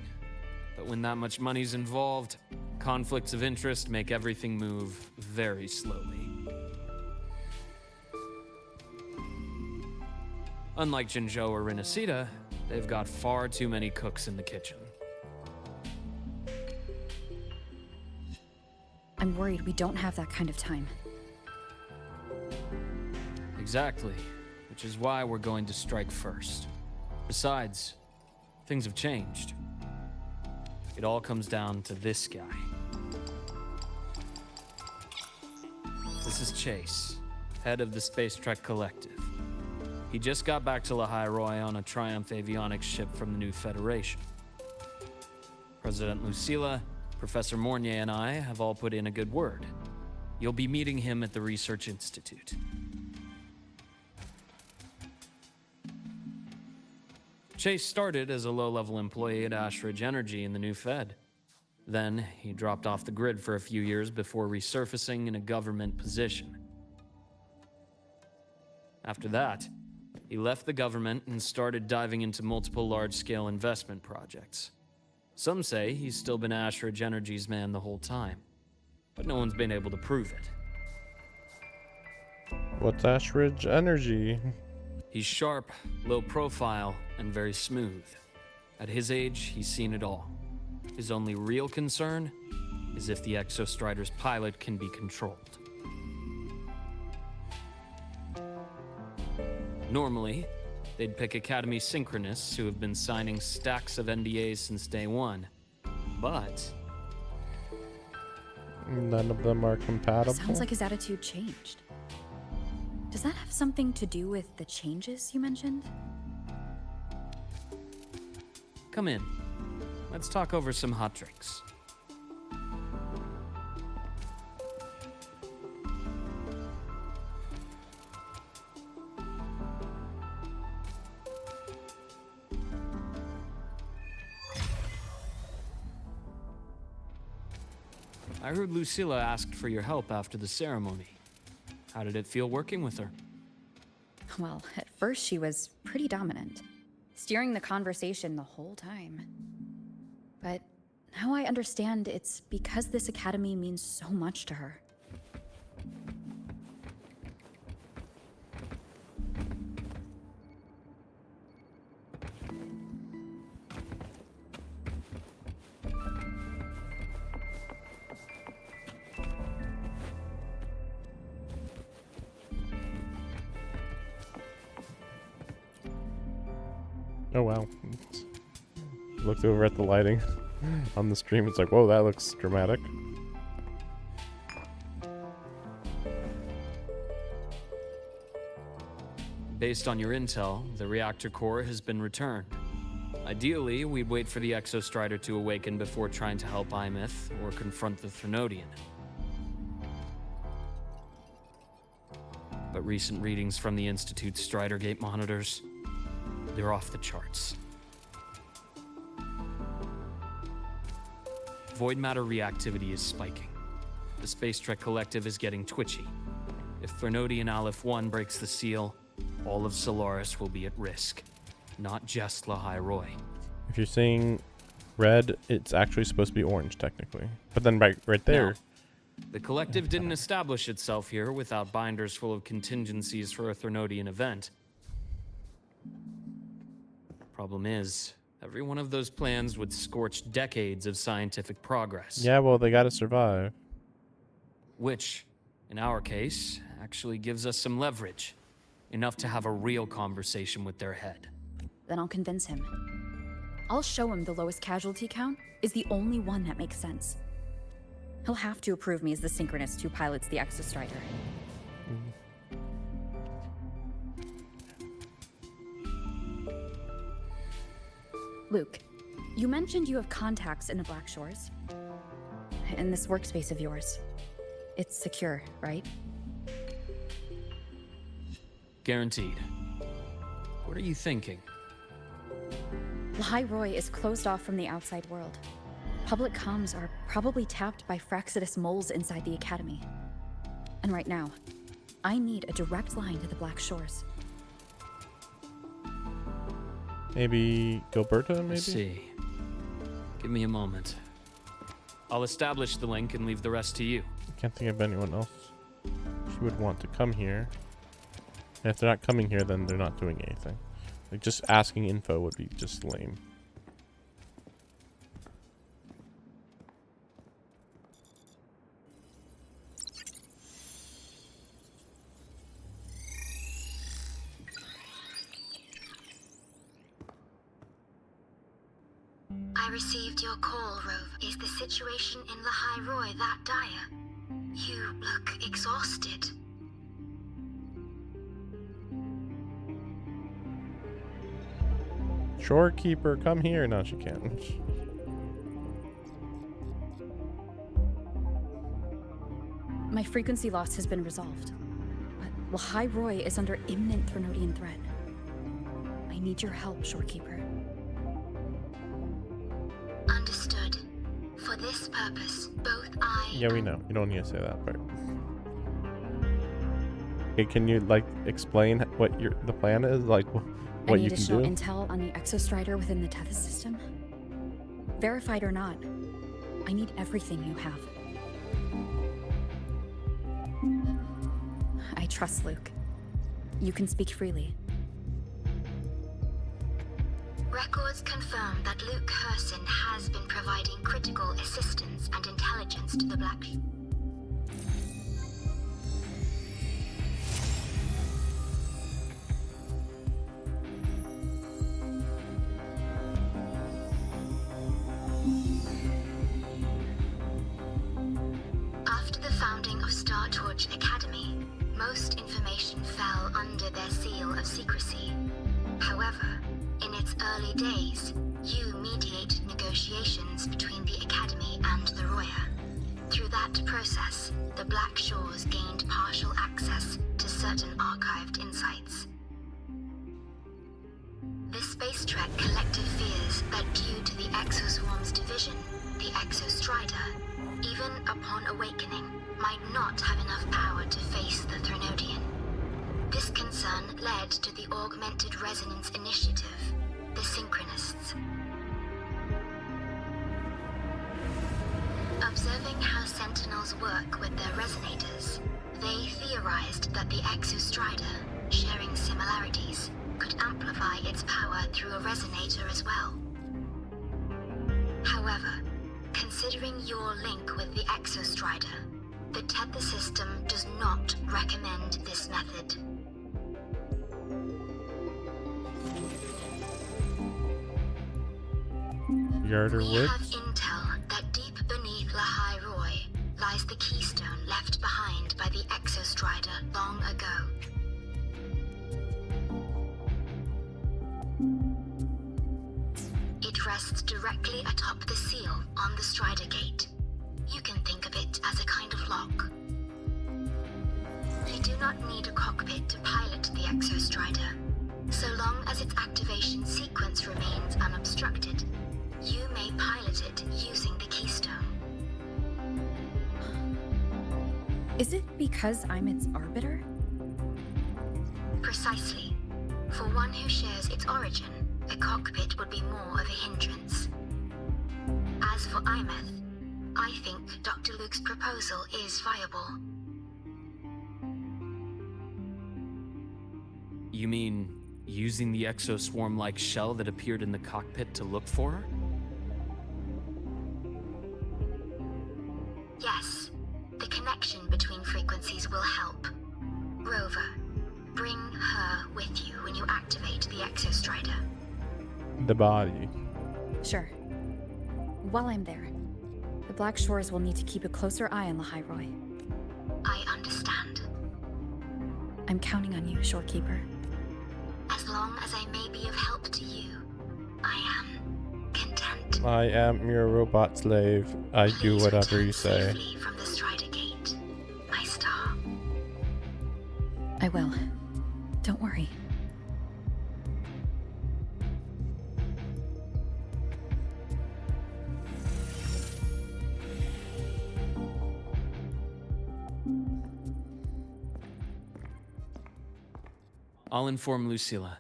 but when that much money's involved, conflicts of interest make everything move very slowly. Unlike Jinzhou or Rinasita, they've got far too many cooks in the kitchen. I'm worried we don't have that kind of time. Exactly. Which is why we're going to strike first. Besides, things have changed. It all comes down to this guy. This is Chase, head of the Space Trek Collective. He just got back to Lahairoi on a Triumph avionics ship from the new Federation. President Lucilla, Professor Mornier, and I have all put in a good word. You'll be meeting him at the Research Institute. Chase started as a low-level employee at Ashridge Energy in the new Fed. Then, he dropped off the grid for a few years before resurfacing in a government position. After that, he left the government and started diving into multiple large-scale investment projects. Some say he's still been Ashridge Energy's man the whole time, but no one's been able to prove it. What's Ashridge Energy? He's sharp, low profile, and very smooth. At his age, he's seen it all. His only real concern is if the Exostrider's pilot can be controlled. Normally, they'd pick Academy synchronists who have been signing stacks of NDAs since day one. But none of them are compatible. Sounds like his attitude changed. Does that have something to do with the changes you mentioned? come in. Let's talk over some hot drinks. I heard Lucilla asked for your help after the ceremony. How did it feel working with her? Well, at first she was pretty dominant, steering the conversation the whole time. But now I understand it's because this academy means so much to her. Oh wow. Looked over at the lighting on the stream. It's like, whoa, that looks dramatic. Based on your intel, the reactor core has been returned. Ideally, we'd wait for the Exostrider to awaken before trying to help Imith or confront the Threnodian. But recent readings from the Institute's Strider Gate monitors, they're off the charts. Void matter reactivity is spiking. The Space Trek Collective is getting twitchy. If Threnodian Aleph 1 breaks the seal, all of Solaris will be at risk. Not just Lahairoi. If you're seeing red, it's actually supposed to be orange, technically. But then right there... Now, the Collective didn't establish itself here without binders full of contingencies for a Threnodian event. Problem is, every one of those plans would scorch decades of scientific progress. Yeah, well, they gotta survive. Which, in our case, actually gives us some leverage. Enough to have a real conversation with their head. Then I'll convince him. I'll show him the lowest casualty count is the only one that makes sense. He'll have to approve me as the synchronist who pilots the Exostrider. Luke, you mentioned you have contacts in the Black Shores. In this workspace of yours. It's secure, right? Guaranteed. What are you thinking? Lahairoi is closed off from the outside world. Public comms are probably tapped by Fraxidus moles inside the Academy. And right now, I need a direct line to the Black Shores. Maybe Gilberta, maybe? Let's see. Give me a moment. I'll establish the link and leave the rest to you. I can't think of anyone else. She would want to come here. And if they're not coming here, then they're not doing anything. Like, just asking info would be just lame. I received your call, Rove. Is the situation in Lahai Roi that dire? You look exhausted. Shorekeeper, come here. No, she can't. My frequency loss has been resolved, but Lahai Roi is under imminent Threnodian threat. I need your help, Shorekeeper. Understood. For this purpose, both I... Yeah, we know. You don't need to say that part. Okay, can you, like, explain what the plan is? Like, what Any you can additional do? intel on the Exostrider within the Tethys system? Verified or not, I need everything you have. I trust Luke. You can speak freely. Records confirm that Luke Herson has been providing critical assistance and intelligence to the Black... After the founding of Star Torch Academy, most information fell under their seal of secrecy. However, in its early days, you mediated negotiations between the Academy and the Roya. Through that process, the Black Shores gained partial access to certain archived insights. The Space Trek collective fears that due to the Exoswarm's division, the Exostrider, even upon awakening, might not have enough power to face the Threnodian. This concern led to the Augmented Resonance Initiative, the Synchronists. Observing how Sentinels work with their resonators, they theorized that the Exostrider, sharing similarities, could amplify its power through a resonator as well. However, considering your link with the Exostrider, the Tether system does not recommend this method. Yarder We Woods? have intel that deep beneath Lahai Roi lies the keystone left behind by the Exostrider long ago. It rests directly atop the seal on the Strider Gate. You can think of it as a kind of lock. You do not need a cockpit to pilot the Exostrider. So long as its activation sequence remains unobstructed, you may pilot it using the keystone. Is it because I'm its arbiter? Precisely. For one who shares its origin, a cockpit would be more of a hindrance. As for Imeth, I think Dr. Luke's proposal is viable. You mean using the exoswarm-like shell that appeared in the cockpit to look for her? Yes, the connection between frequencies will help. Rover, bring her with you when you activate the Exostrider. The body. Sure. While I'm there, the Black Shores will need to keep a closer eye on Lahai Roi. I understand. I'm counting on you, Shorekeeper. As long as I may be of help to you, I am content. I am your robot slave. I do Please whatever return you say. safely from the Strider Gate, my star. I will. Don't worry. I'll inform Lucilla.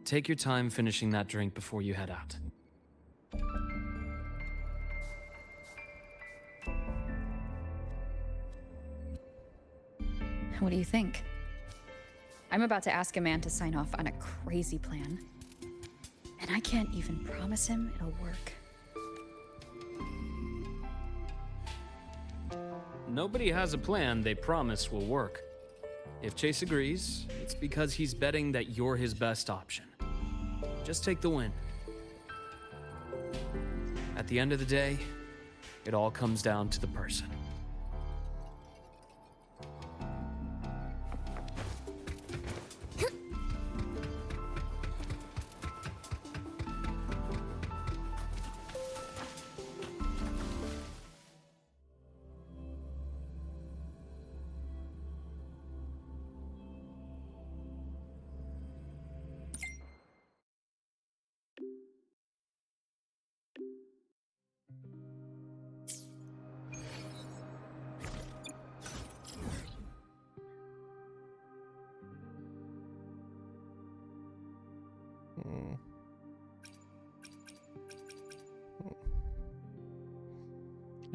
Take your time finishing that drink before you head out. What do you think? I'm about to ask a man to sign off on a crazy plan. And I can't even promise him it'll work. Nobody has a plan they promise will work. If Chase agrees, it's because he's betting that you're his best option. Just take the win. At the end of the day, it all comes down to the person.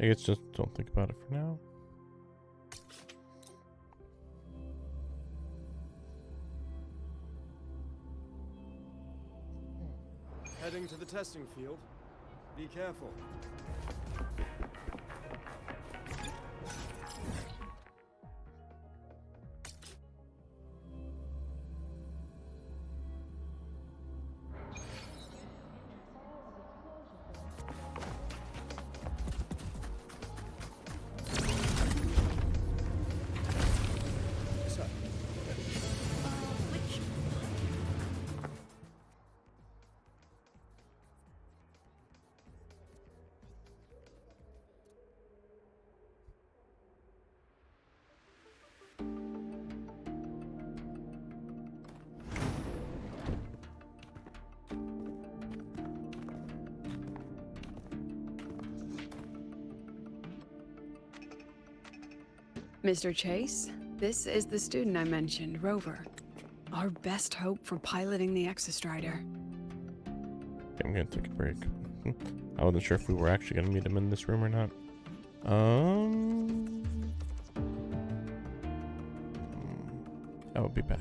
I guess just don't think about it for now. Heading to the testing field. Be careful. Mr. Chase, this is the student I mentioned, Rover. Our best hope for piloting the Exostrider. I'm gonna take a break. I wasn't sure if we were actually gonna meet him in this room or not. I will be back.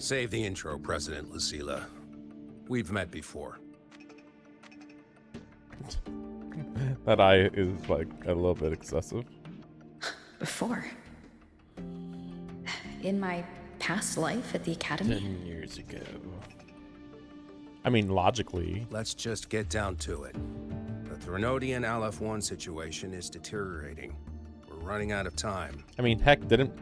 Save the intro, President Lucila. We've met before. That eye is like a little bit excessive. Before? In my past life at the Academy? 10 years ago. I mean, logically. Let's just get down to it. The Threnodian LF1 situation is deteriorating. We're running out of time. I mean, heck, didn't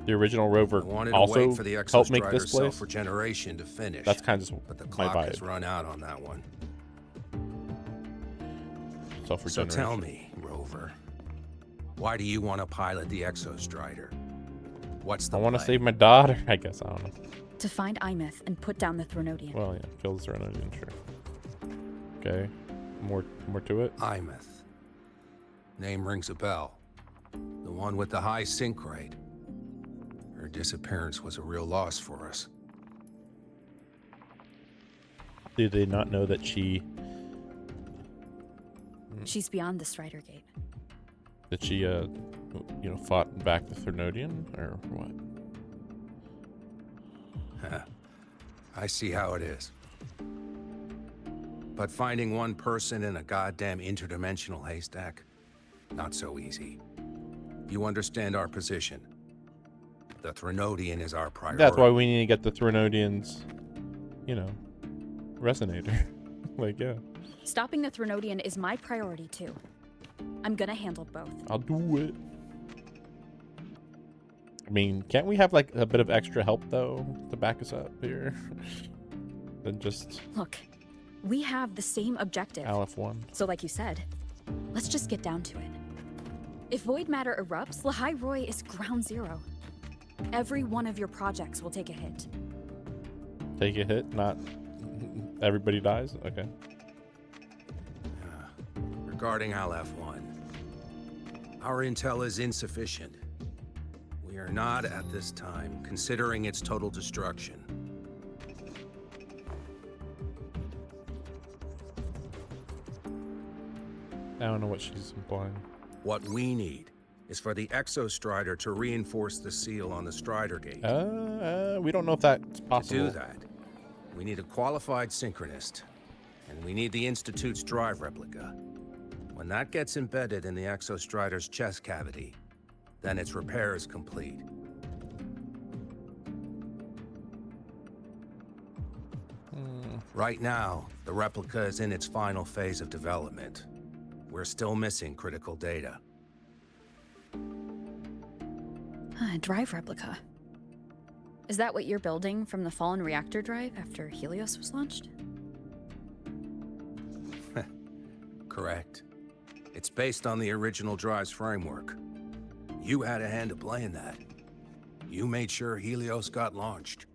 the original rover wanted also to wait for the help make this exostrider's place? self-regeneration to finish. That's kind of but the my clock vibe. has run out on that one. So Self-regeneration. tell me, Rover, why do you want to pilot the exostrider? What's the I want to play? save my daughter. I guess, I don't know. To find Imeth and put down the Threnodian. Well, yeah, kill the Threnodian, sure. Okay, more to it? Imeth. Name rings a bell. The one with the high sync rate. Her disappearance was a real loss for us. Do they not know that she She's beyond the Strider Gate. fought back the Threnodian, or what? I see how it is. But finding one person in a goddamn interdimensional haystack, not so easy. You understand our position. The Threnodian is our priority. That's why we need to get the Threnodian's, resonator. Like, yeah. Stopping the Threnodian is my priority too. I'm gonna handle both. I'll do it. I mean, can't we have like a bit of extra help though to back us up here? Than just Look, we have the same objective. LF1. So like you said, let's just get down to it. If void matter erupts, Lahai Roy is ground zero. Every one of your projects will take a hit. Take a hit, not everybody dies? Okay. Regarding LF1, our intel is insufficient. We are not, at this time, considering its total destruction. I don't know what she's implying. What we need is for the Exostrider to reinforce the seal on the Strider Gate. We don't know if that's possible. To do that, we need a qualified synchronist, and we need the Institute's drive replica. When that gets embedded in the Exostrider's chest cavity, then its repair is complete. Right now, the replica is in its final phase of development. We're still missing critical data. Drive replica. Is that what you're building from the fallen reactor drive after Helios was launched? Correct. It's based on the original drive's framework. You had a hand to play in that. You made sure Helios got launched.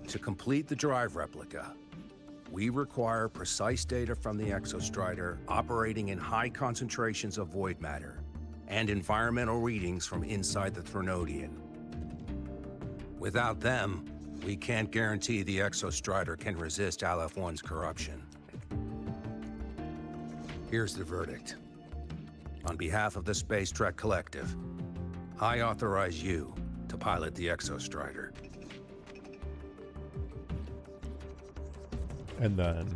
To complete the drive replica, we require precise data from the Exostrider operating in high concentrations of void matter and environmental readings from inside the Threnodian. Without them, we can't guarantee the Exostrider can resist LF1's corruption. Here's the verdict. On behalf of the Space Trek Collective, I authorize you to pilot the Exostrider. And then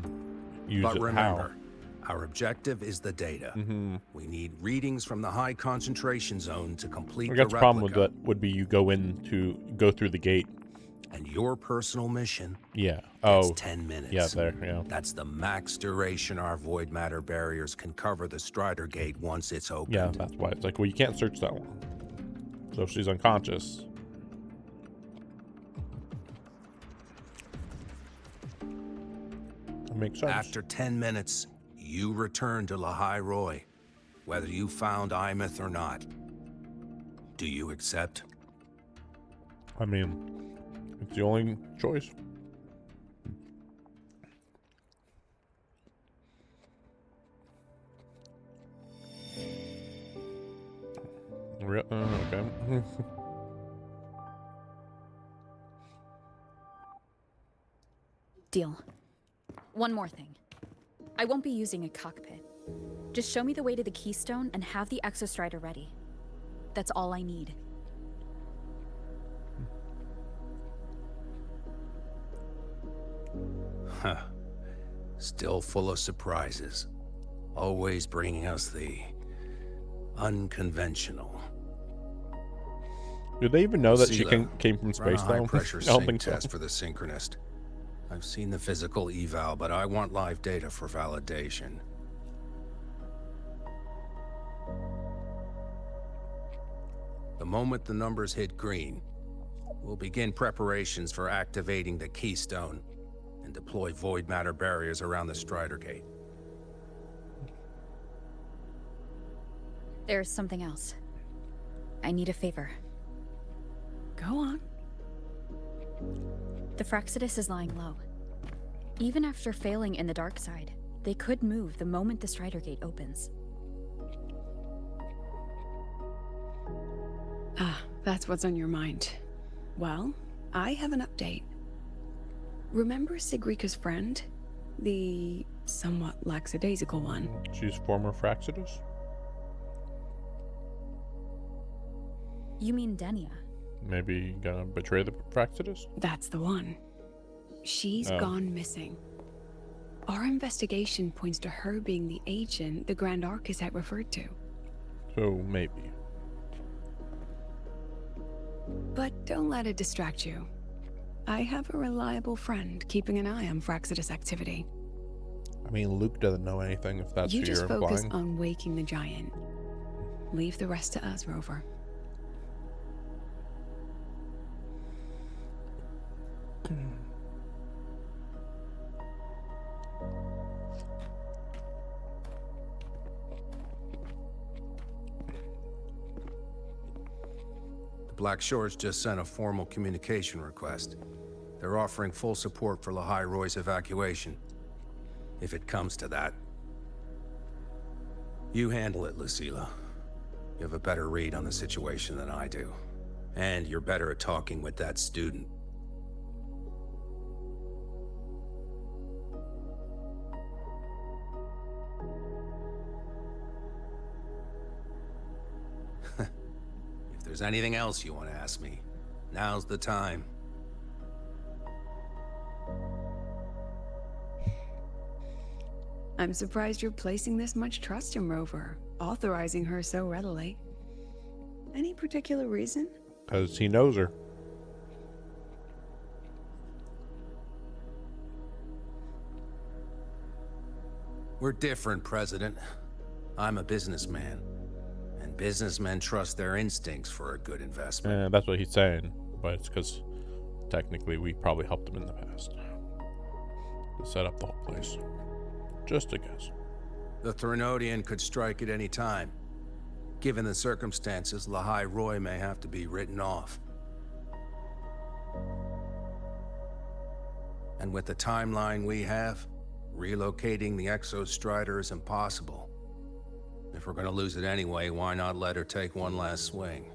use But it remember, our objective is the data. We need readings from the high concentration zone to complete how. I the guess the problem with replica. that would be you go through the gate. And your personal mission Yeah. is 10 minutes. Yeah, there, yeah. That's the max duration our void matter barriers can cover the Strider Gate once it's opened. Yeah, that's why it's like, well, you can't search that long. So if she's unconscious. That makes sense. After 10 minutes, you return to Lahai Roy, whether you found Imeth or not. Do you accept? I mean, it's the only choice. Okay. Deal. One more thing. I won't be using a cockpit. Just show me the way to the Keystone and have the Exostrider ready. That's all I need. Huh. Still full of surprises. Always bringing us the unconventional. Do they even know that she Lucilla, came from run space, a though? high-pressure I don't sync think so. test for the synchronist. I've seen the physical eval, but I want live data for validation. The moment the numbers hit green, we'll begin preparations for activating the keystone and deploy void matter barriers around the Strider Gate. There's something else. I need a favor. Go on. The Fractsidus is lying low. Even after failing in the dark side, they could move the moment the Strider Gate opens. Ah, that's what's on your mind. Well, I have an update. Remember Sigrika's friend? The somewhat lackadaisical one? She's former Fractsidus? You mean Denia? Maybe gonna betray the Fractsidus? That's the one. She's gone missing. Our investigation points to her being the agent the Grand Architect referred to. So, maybe. But don't let it distract you. I have a reliable friend keeping an eye on Fractsidus activity. I mean, Luke doesn't know anything if that's You who just you're focus implying. on waking the giant. Leave the rest to us, Rover. Black Shores just sent a formal communication request. They're offering full support for Lahai Roy's evacuation. If it comes to that. You handle it, Lucilla. You have a better read on the situation than I do. And you're better at talking with that student. If there's anything else you want to ask me, now's the time. I'm surprised you're placing this much trust in Rover, authorizing her so readily. Any particular reason? Because he knows her. We're different, President. I'm a businessman. And businessmen trust their instincts for a good investment. That's what he's saying. But it's because technically we probably helped him in the past. To set up the whole place. Just a guess. The Threnodian could strike at any time. Given the circumstances, Lahai Roy may have to be written off. And with the timeline we have, relocating the Exostrider is impossible. If we're gonna lose it anyway, why not let her take one last swing?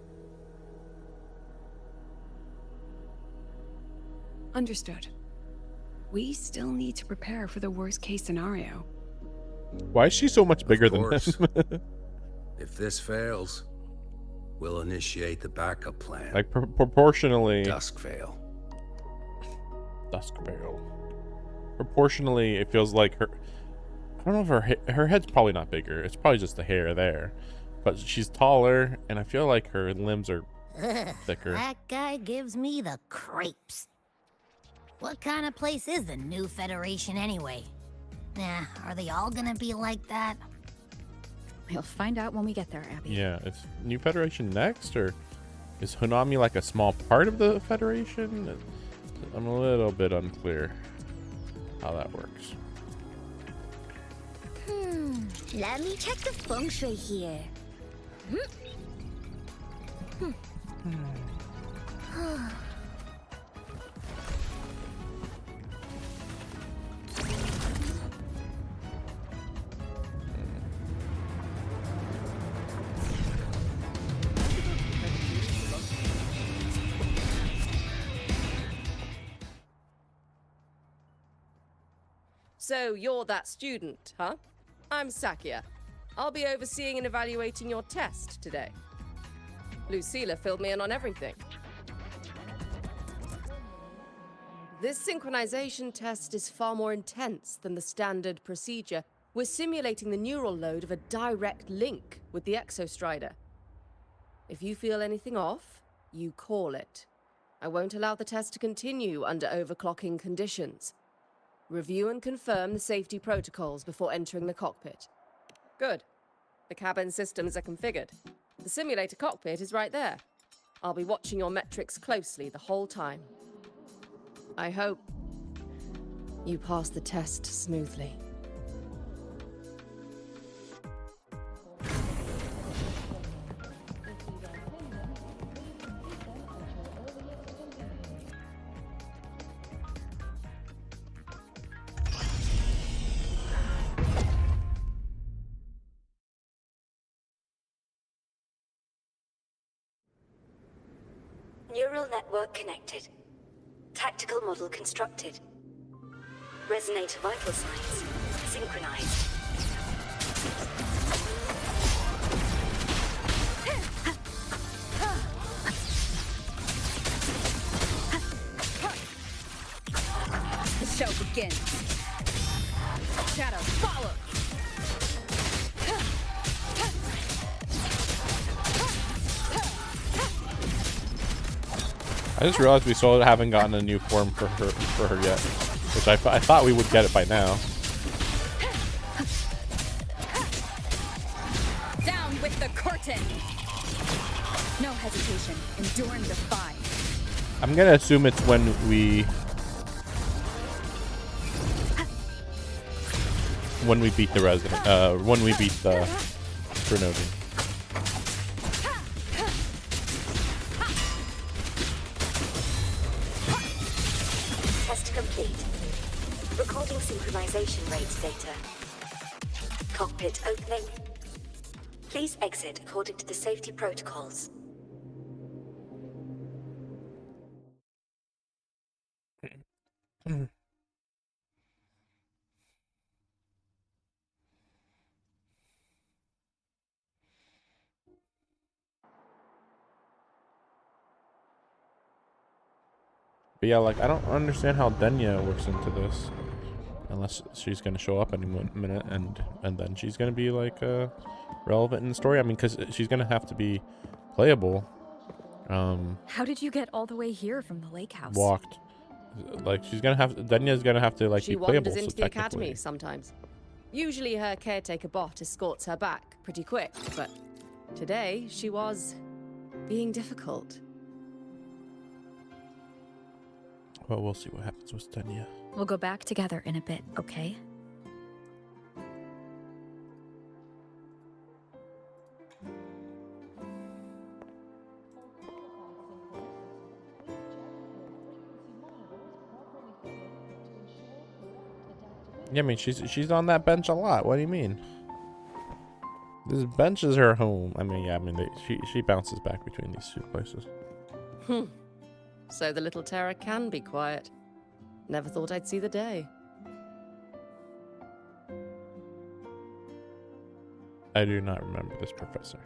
Understood. We still need to prepare for the worst case scenario. Why is she so much bigger than him? If this fails, we'll initiate the backup plan. Like proportionally. Duskvale. Duskvale. Proportionally, it feels like her. I don't know if her head's probably not bigger. It's probably just the hair there, but she's taller, and I feel like her limbs are thicker. That guy gives me the crepes. What kind of place is the new Federation anyway? Are they all gonna be like that? We'll find out when we get there, Abby. Yeah, is New Federation next, or is Hanami like a small part of the Federation? I'm a little bit unclear how that works. Let me check the feng shui here. So you're that student, huh? I'm Sakia. I'll be overseeing and evaluating your test today. Lucilla filled me in on everything. This synchronization test is far more intense than the standard procedure. We're simulating the neural load of a direct link with the Exostrider. If you feel anything off, you call it. I won't allow the test to continue under overclocking conditions. Review and confirm the safety protocols before entering the cockpit. Good. The cabin systems are configured. The simulator cockpit is right there. I'll be watching your metrics closely the whole time. I hope you pass the test smoothly. Neural network connected. Tactical model constructed. Resonator vital signs synchronized. The show begins. Shadow, follow! I just realized we still haven't gotten a new form for her yet, which I thought we would get it by now. Down with the curtain! No hesitation, enduring the fight. I'm gonna assume it's when we beat the resident, when we beat the Grenovian. Recording synchronization rates data. Cockpit opening. Please exit according to the safety protocols. But yeah, like, I don't understand how Denya works into this. Unless she's going to show up any minute, and then she's going to be, like, relevant in the story. I mean, because she's going to have to be playable. How did you get all the way here from the lake house? Walked. Like, she's going to have... Denya's going to have to, like, be playable, She wanders into the academy sometimes. Usually her caretaker bot escorts her back pretty quick, but today she was being difficult. Well, we'll see what happens with Denya. We'll go back together in a bit, okay? Yeah, I mean, she's on that bench a lot. What do you mean? This bench is her home. I mean, yeah, I mean, she bounces back between these two places. So the little terror can be quiet. Never thought I'd see the day. I do not remember this professor.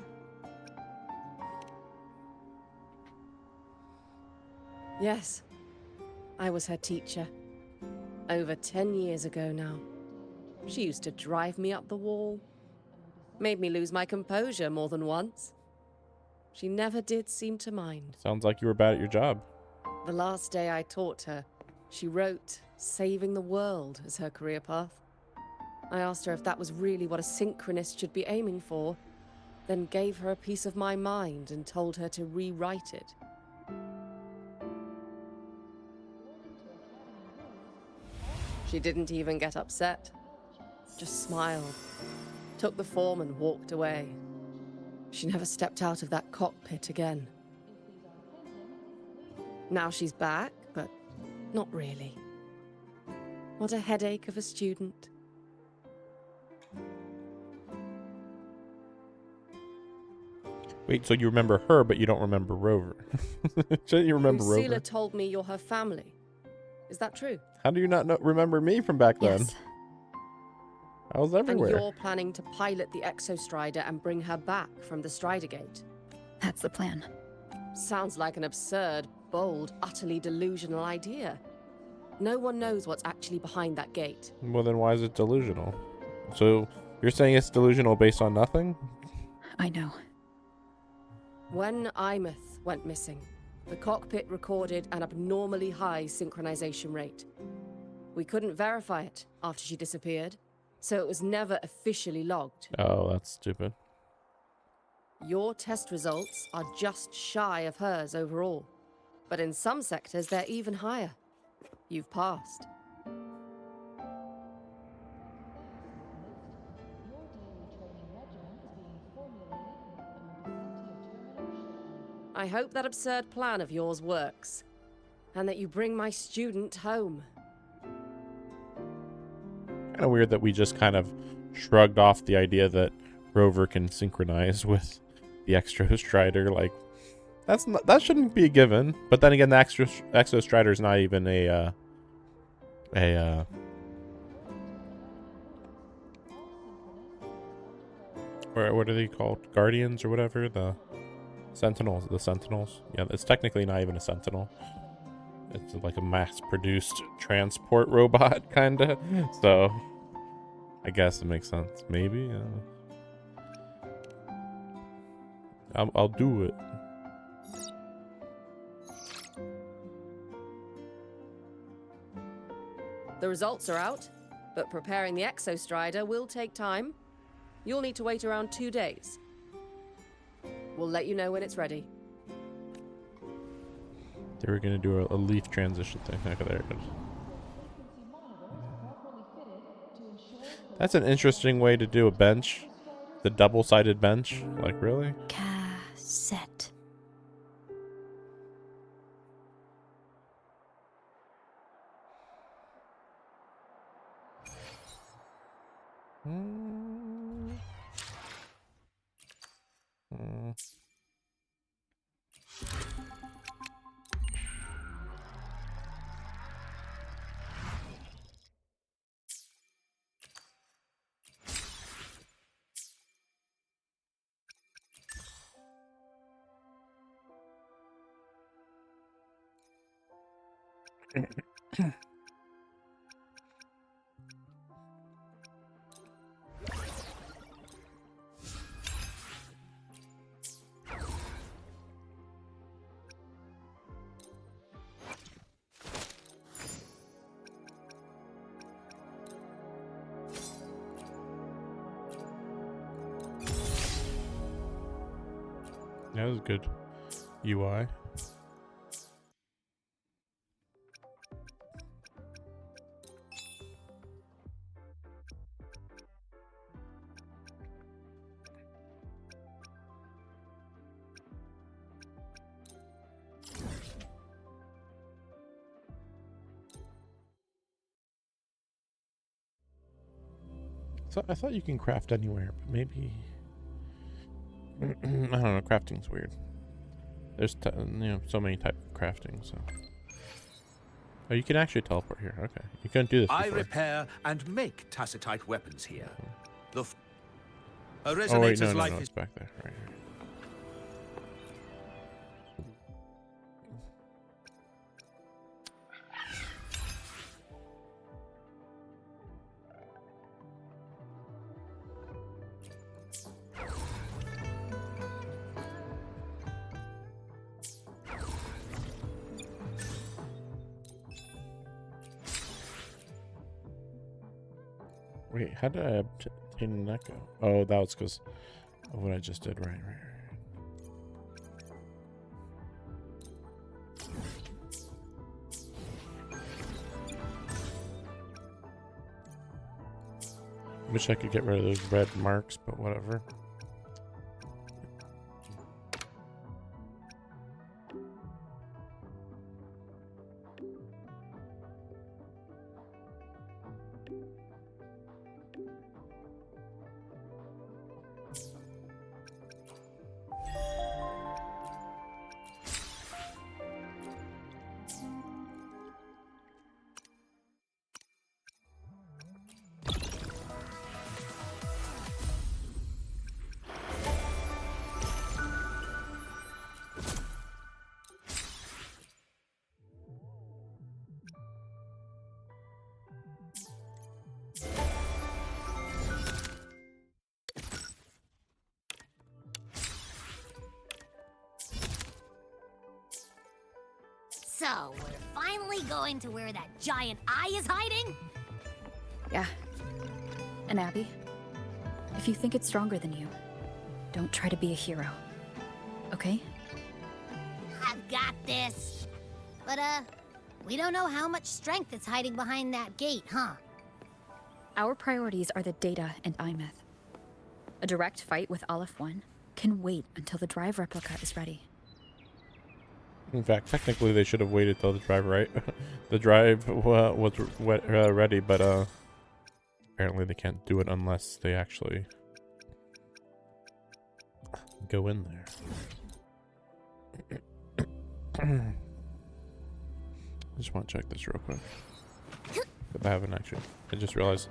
Yes, I was her teacher. Over 10 years ago now. She used to drive me up the wall. Made me lose my composure more than once. She never did seem to mind. Sounds like you were bad at your job. The last day I taught her, she wrote saving the world as her career path. I asked her if that was really what a synchronist should be aiming for, then gave her a piece of my mind and told her to rewrite it. She didn't even get upset, just smiled, took the form and walked away. She never stepped out of that cockpit again. Now she's back, but not really. What a headache of a student. Wait, so you remember her, but you don't remember Rover? So you remember Lucilla Rover? told me you're her family. Is that true? How do you not remember me from back then? Yes. I was everywhere. And you're planning to pilot the Exostrider and bring her back from the Strider Gate. That's the plan. Sounds like an absurd, bold, utterly delusional idea. No one knows what's actually behind that gate. Well, then why is it delusional? So you're saying it's delusional based on nothing? I know. When Imeth went missing, the cockpit recorded an abnormally high synchronization rate. We couldn't verify it after she disappeared, so it was never officially logged. Oh, that's stupid. Your test results are just shy of hers overall, but in some sectors they're even higher. You've passed. I hope that absurd plan of yours works, and that you bring my student home. Kind of weird that we just kind of shrugged off the idea that Rover can synchronize with the Exostrider. Like, that shouldn't be a given. But then again, the Exostrider is not even or what are they called? Guardians or whatever? The Sentinels. Yeah, it's technically not even a Sentinel. It's like a mass-produced transport robot, kind of. So, I guess it makes sense. Maybe. I'll do it. The results are out, but preparing the Exostrider will take time. You'll need to wait around 2 days. We'll let you know when it's ready. They were gonna do a leaf transition thing. Okay, there it goes. That's an interesting way to do a bench. The double-sided bench. Like, really? Cassette. That was good UI. So I thought you can craft anywhere, but maybe I don't know. Crafting's weird. There's so many types of crafting. So oh, you can actually teleport here. Okay, you couldn't do this before. I repair and make tacitite weapons here. A Oh wait, resonator's no, life it's is back there. Right here. Wait, how did I obtain an echo? Oh, that was because of what I just did. Right. Wish I could get rid of those red marks, but whatever. So, we're finally going to where that giant eye is hiding? Yeah. And Abby, if you think it's stronger than you, don't try to be a hero. Okay? I've got this. But, we don't know how much strength is hiding behind that gate, huh? Our priorities are the data and IMETH. A direct fight with Aleph 1 can wait until the drive replica is ready. In fact, technically they should have waited till the drive, right? The drive was ready, but apparently they can't do it unless they actually go in there. I just want to check this real quick. I haven't actually. I just realized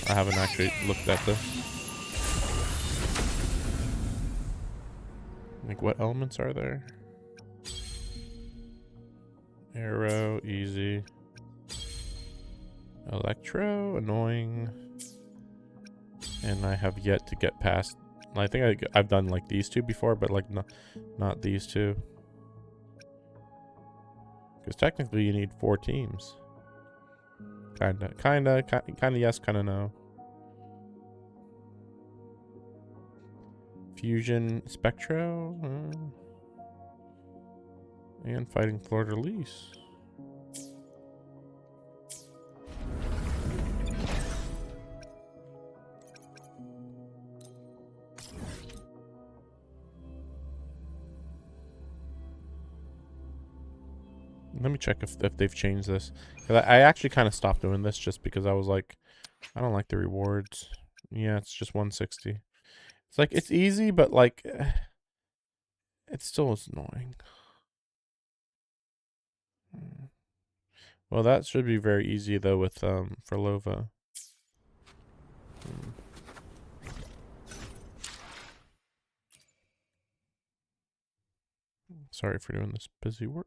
I haven't actually looked at this. Like, what elements are there? Arrow, easy. Electro, annoying. And I have yet to get past. I think I've done like these two before, but like not these two. Because technically you need 4 teams. Kinda yes, kinda no. Fusion, Spectro, and fighting Fleur-de-Lis. Let me check if they've changed this. 'Cause I actually kind of stopped doing this just because I was like, I don't like the rewards. Yeah, it's just 160. It's like, it's easy, but like, it still is annoying. Well, that should be very easy though with for Lova. Sorry for doing this busy work.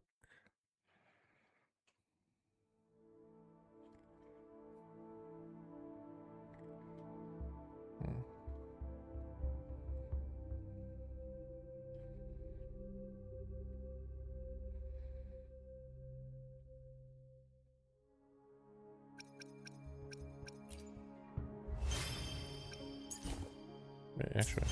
Wait, actually.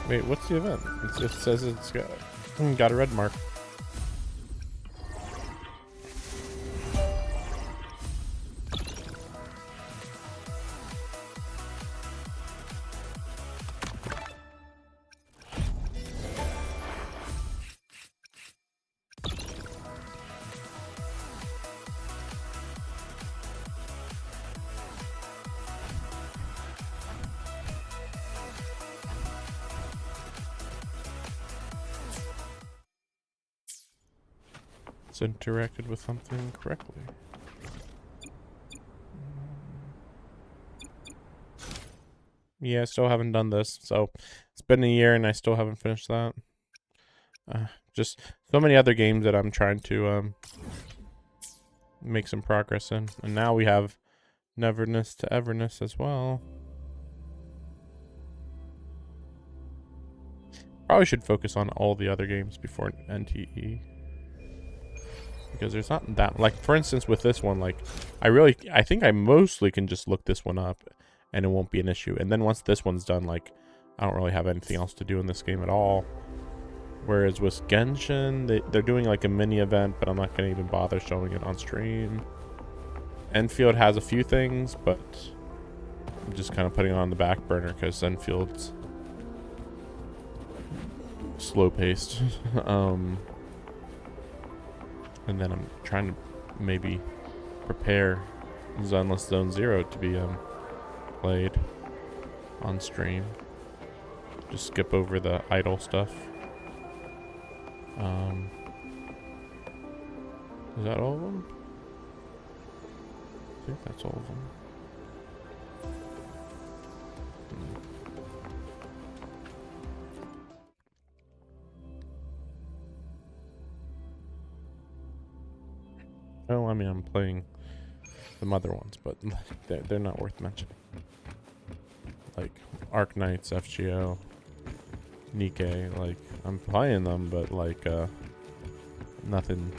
Wait, what's the event? It says it's got a red mark. It's interacted with something correctly. Yeah, I still haven't done this, so it's been a year and I still haven't finished that. Just so many other games that I'm trying to make some progress in, and now we have Neverness to Everness as well. Probably should focus on all the other games before NTE. Because there's not that, like, for instance, with this one, like, I think I mostly can just look this one up and it won't be an issue. And then once this one's done, like, I don't really have anything else to do in this game at all. Whereas with Genshin, they're doing like a mini event, but I'm not going to even bother showing it on stream. Enfield has a few things, but I'm just kind of putting it on the back burner because Enfield's slow paced. And then I'm trying to maybe prepare Zenless Zone Zero to be played on stream. Just skip over the idle stuff. Is that all of them? I think that's all of them. Oh, I mean, I'm playing some other ones, but they're not worth mentioning. Like Arc Knights, FGO, Nikkei, like I'm playing them, but like nothing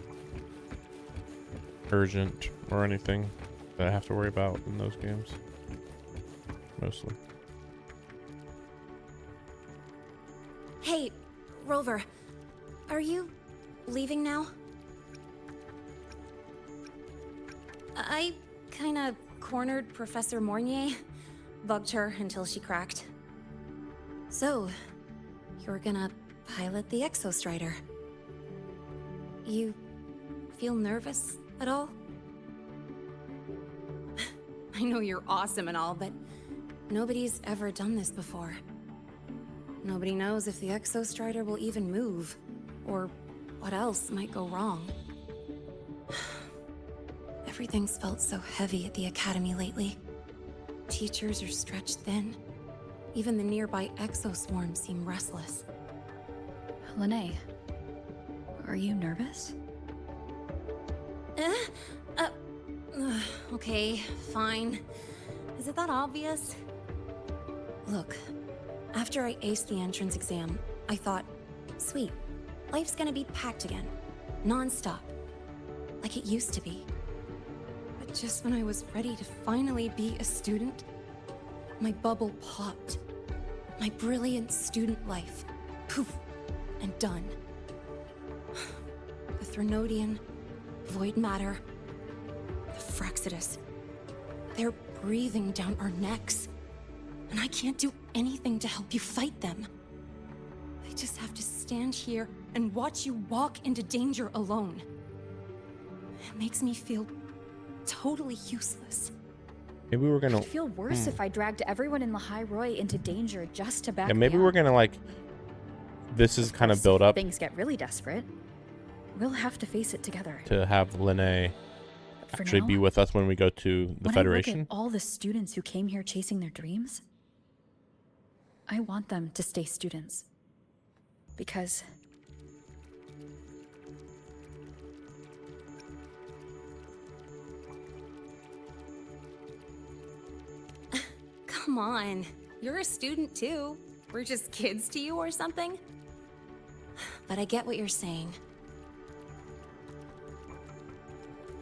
urgent or anything that I have to worry about in those games. Mostly. Hey, Rover, are you leaving now? I kinda cornered Professor Mornier, bugged her until she cracked. So, you're gonna pilot the Exostrider. You feel nervous at all? I know you're awesome and all, but nobody's ever done this before. Nobody knows if the Exostrider will even move, or what else might go wrong. Everything's felt so heavy at the Academy lately. Teachers are stretched thin. Even the nearby exoswarms seem restless. Lene, are you nervous? Okay, fine. Is it that obvious? Look, after I aced the entrance exam, I thought, sweet, life's gonna be packed again, non-stop, like it used to be. But just when I was ready to finally be a student, my bubble popped. My brilliant student life, poof, and done. The Threnodian, void matter, the Fraxidus, they're breathing down our necks. And I can't do anything to help you fight them. I just have to stand here and watch you walk into danger alone. It makes me feel totally useless. Maybe we're gonna I'd feel worse if I dragged everyone in Lehigh Roy into danger just to back yeah, maybe me we're up. gonna like this is kind of build up Things get really desperate. We'll have to face it together. to have Lene For actually now, be with us when we go to the when Federation. I look at all the students who came here chasing their dreams, I want them to stay students. Because Come on, you're a student too. We're just kids to you or something? But I get what you're saying.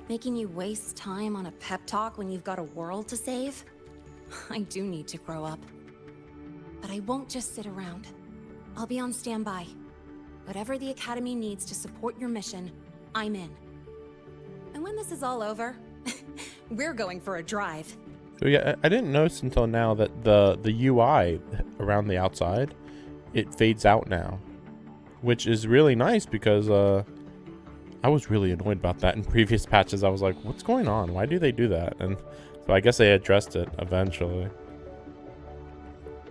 Making you waste time on a pep talk when you've got a world to save? I do need to grow up. But I won't just sit around. I'll be on standby. Whatever the Academy needs to support your mission, I'm in. And when this is all over, we're going for a drive. So yeah, I didn't notice until now that the UI around the outside, it fades out now, which is really nice because I was really annoyed about that in previous patches. I was like, what's going on? Why do they do that? And so I guess they addressed it eventually.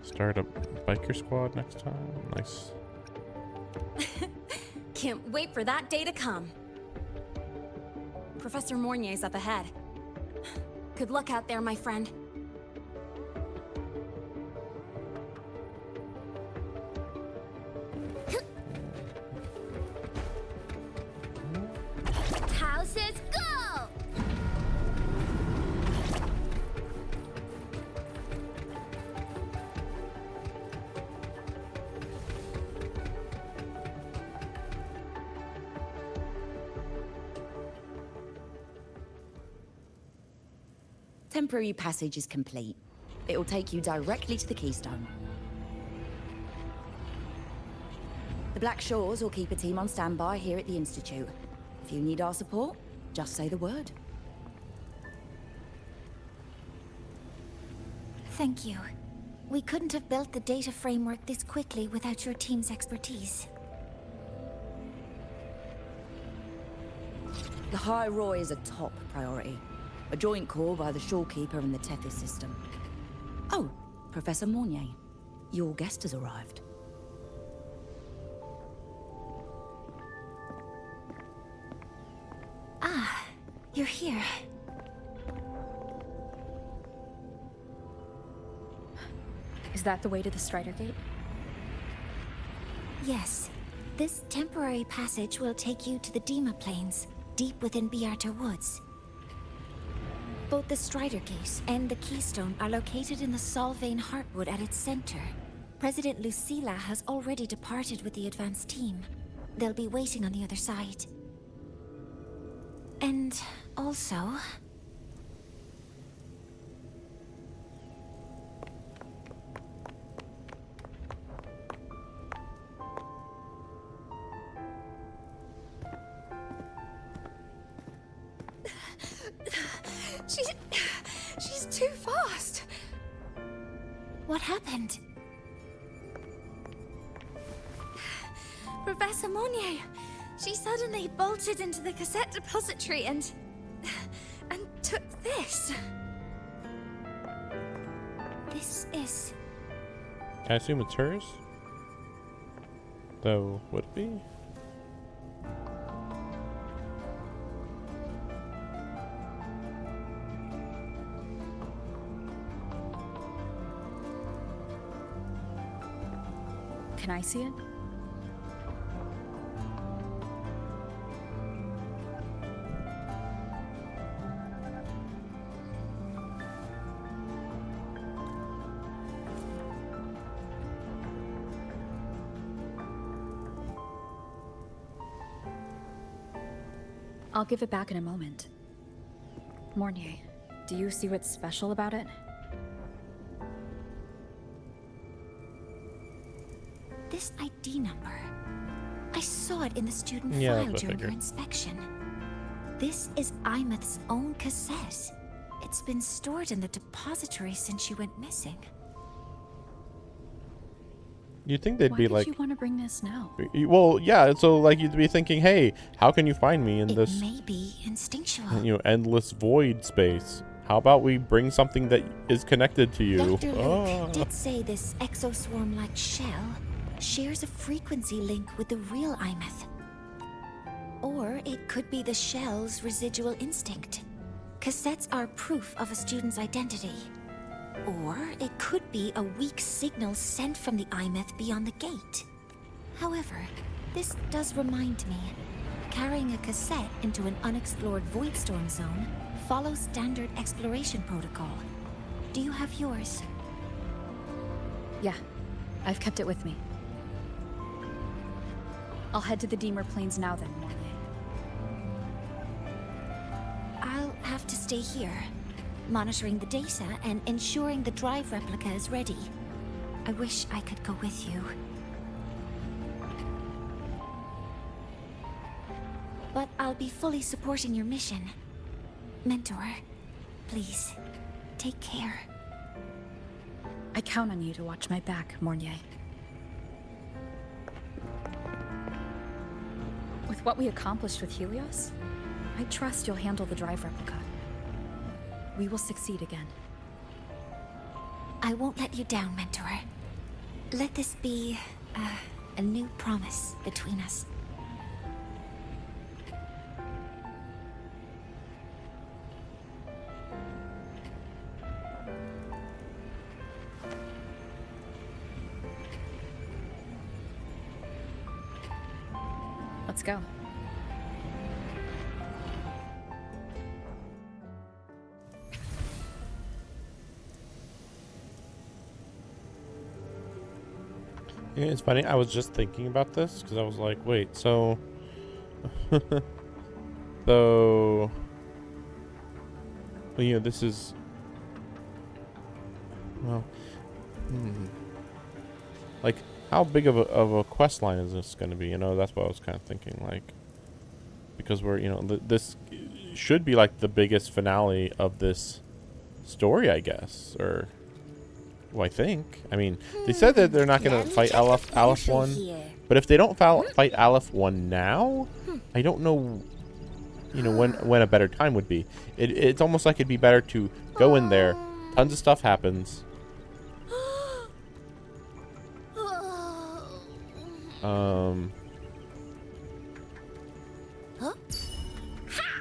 Start a biker squad next time. Nice. Can't wait for that day to come. Professor Mornier's up ahead. Good luck out there, my friend. Houses go! Temporary passage is complete. It'll take you directly to the Keystone. The Black Shores will keep a team on standby here at the Institute. If you need our support, just say the word. Thank you. We couldn't have built the data framework this quickly without your team's expertise. The High Roy is a top priority. A joint call by the Shorekeeper and the Tethys system. Oh, Professor Mornier, your guest has arrived. Ah, you're here. is that the way to the Strider Gate? Yes. This temporary passage will take you to the Dima Plains, deep within Biarta Woods. Both the Strider Gate and the Keystone are located in the Solvane Heartwood at its center. President Lucilla has already departed with the advance team. They'll be waiting on the other side. And also... She's too fast. What happened? Professor Monnier. She suddenly bolted into the cassette depository and took this. This is... I assume it's hers? Though, would it be? Can I see it? I'll give it back in a moment. Mornier, do you see what's special about it? This ID number. I saw it in the student Yeah, file that's what I during your figured. inspection. This is Imeth's own cassette. It's been stored in the depository since she went missing. You'd think they'd Why be did like, you want to bring this now? well, yeah. So like you'd be thinking, hey, how can you find me in It this, may be instinctual. endless void space? How about we bring something that is connected to you? Dr. Luke Oh. did say this exoswarm-like shell shares a frequency link with the real Imeth. Or it could be the shell's residual instinct. Cassettes are proof of a student's identity. Or it could be a weak signal sent from the Imeth beyond the gate. However, this does remind me, carrying a cassette into an unexplored voidstorm zone follows standard exploration protocol. Do you have yours? Yeah, I've kept it with me. I'll head to the Deemer Plains now then, Mornier. I'll have to stay here, monitoring the data and ensuring the drive replica is ready. I wish I could go with you. But I'll be fully supporting your mission. Mentor, please, take care. I count on you to watch my back, Mornier. With what we accomplished with Helios, I trust you'll handle the drive replica. We will succeed again. I won't let you down, Mentor. Let this be a new promise between us. Let's go. Yeah, it's funny. I was just thinking about this because I was like, wait, so, so, well, this is, well, like, how big of a quest line is this going to be? That's what I was kind of thinking, like, because we're, this should be like the biggest finale of this story, I guess, or. Well, I think. I mean, they said that they're not going to fight Aleph 1. But if they don't fight Aleph 1 now, I don't know, when a better time would be. It's almost like it'd be better to go in there. Tons of stuff happens.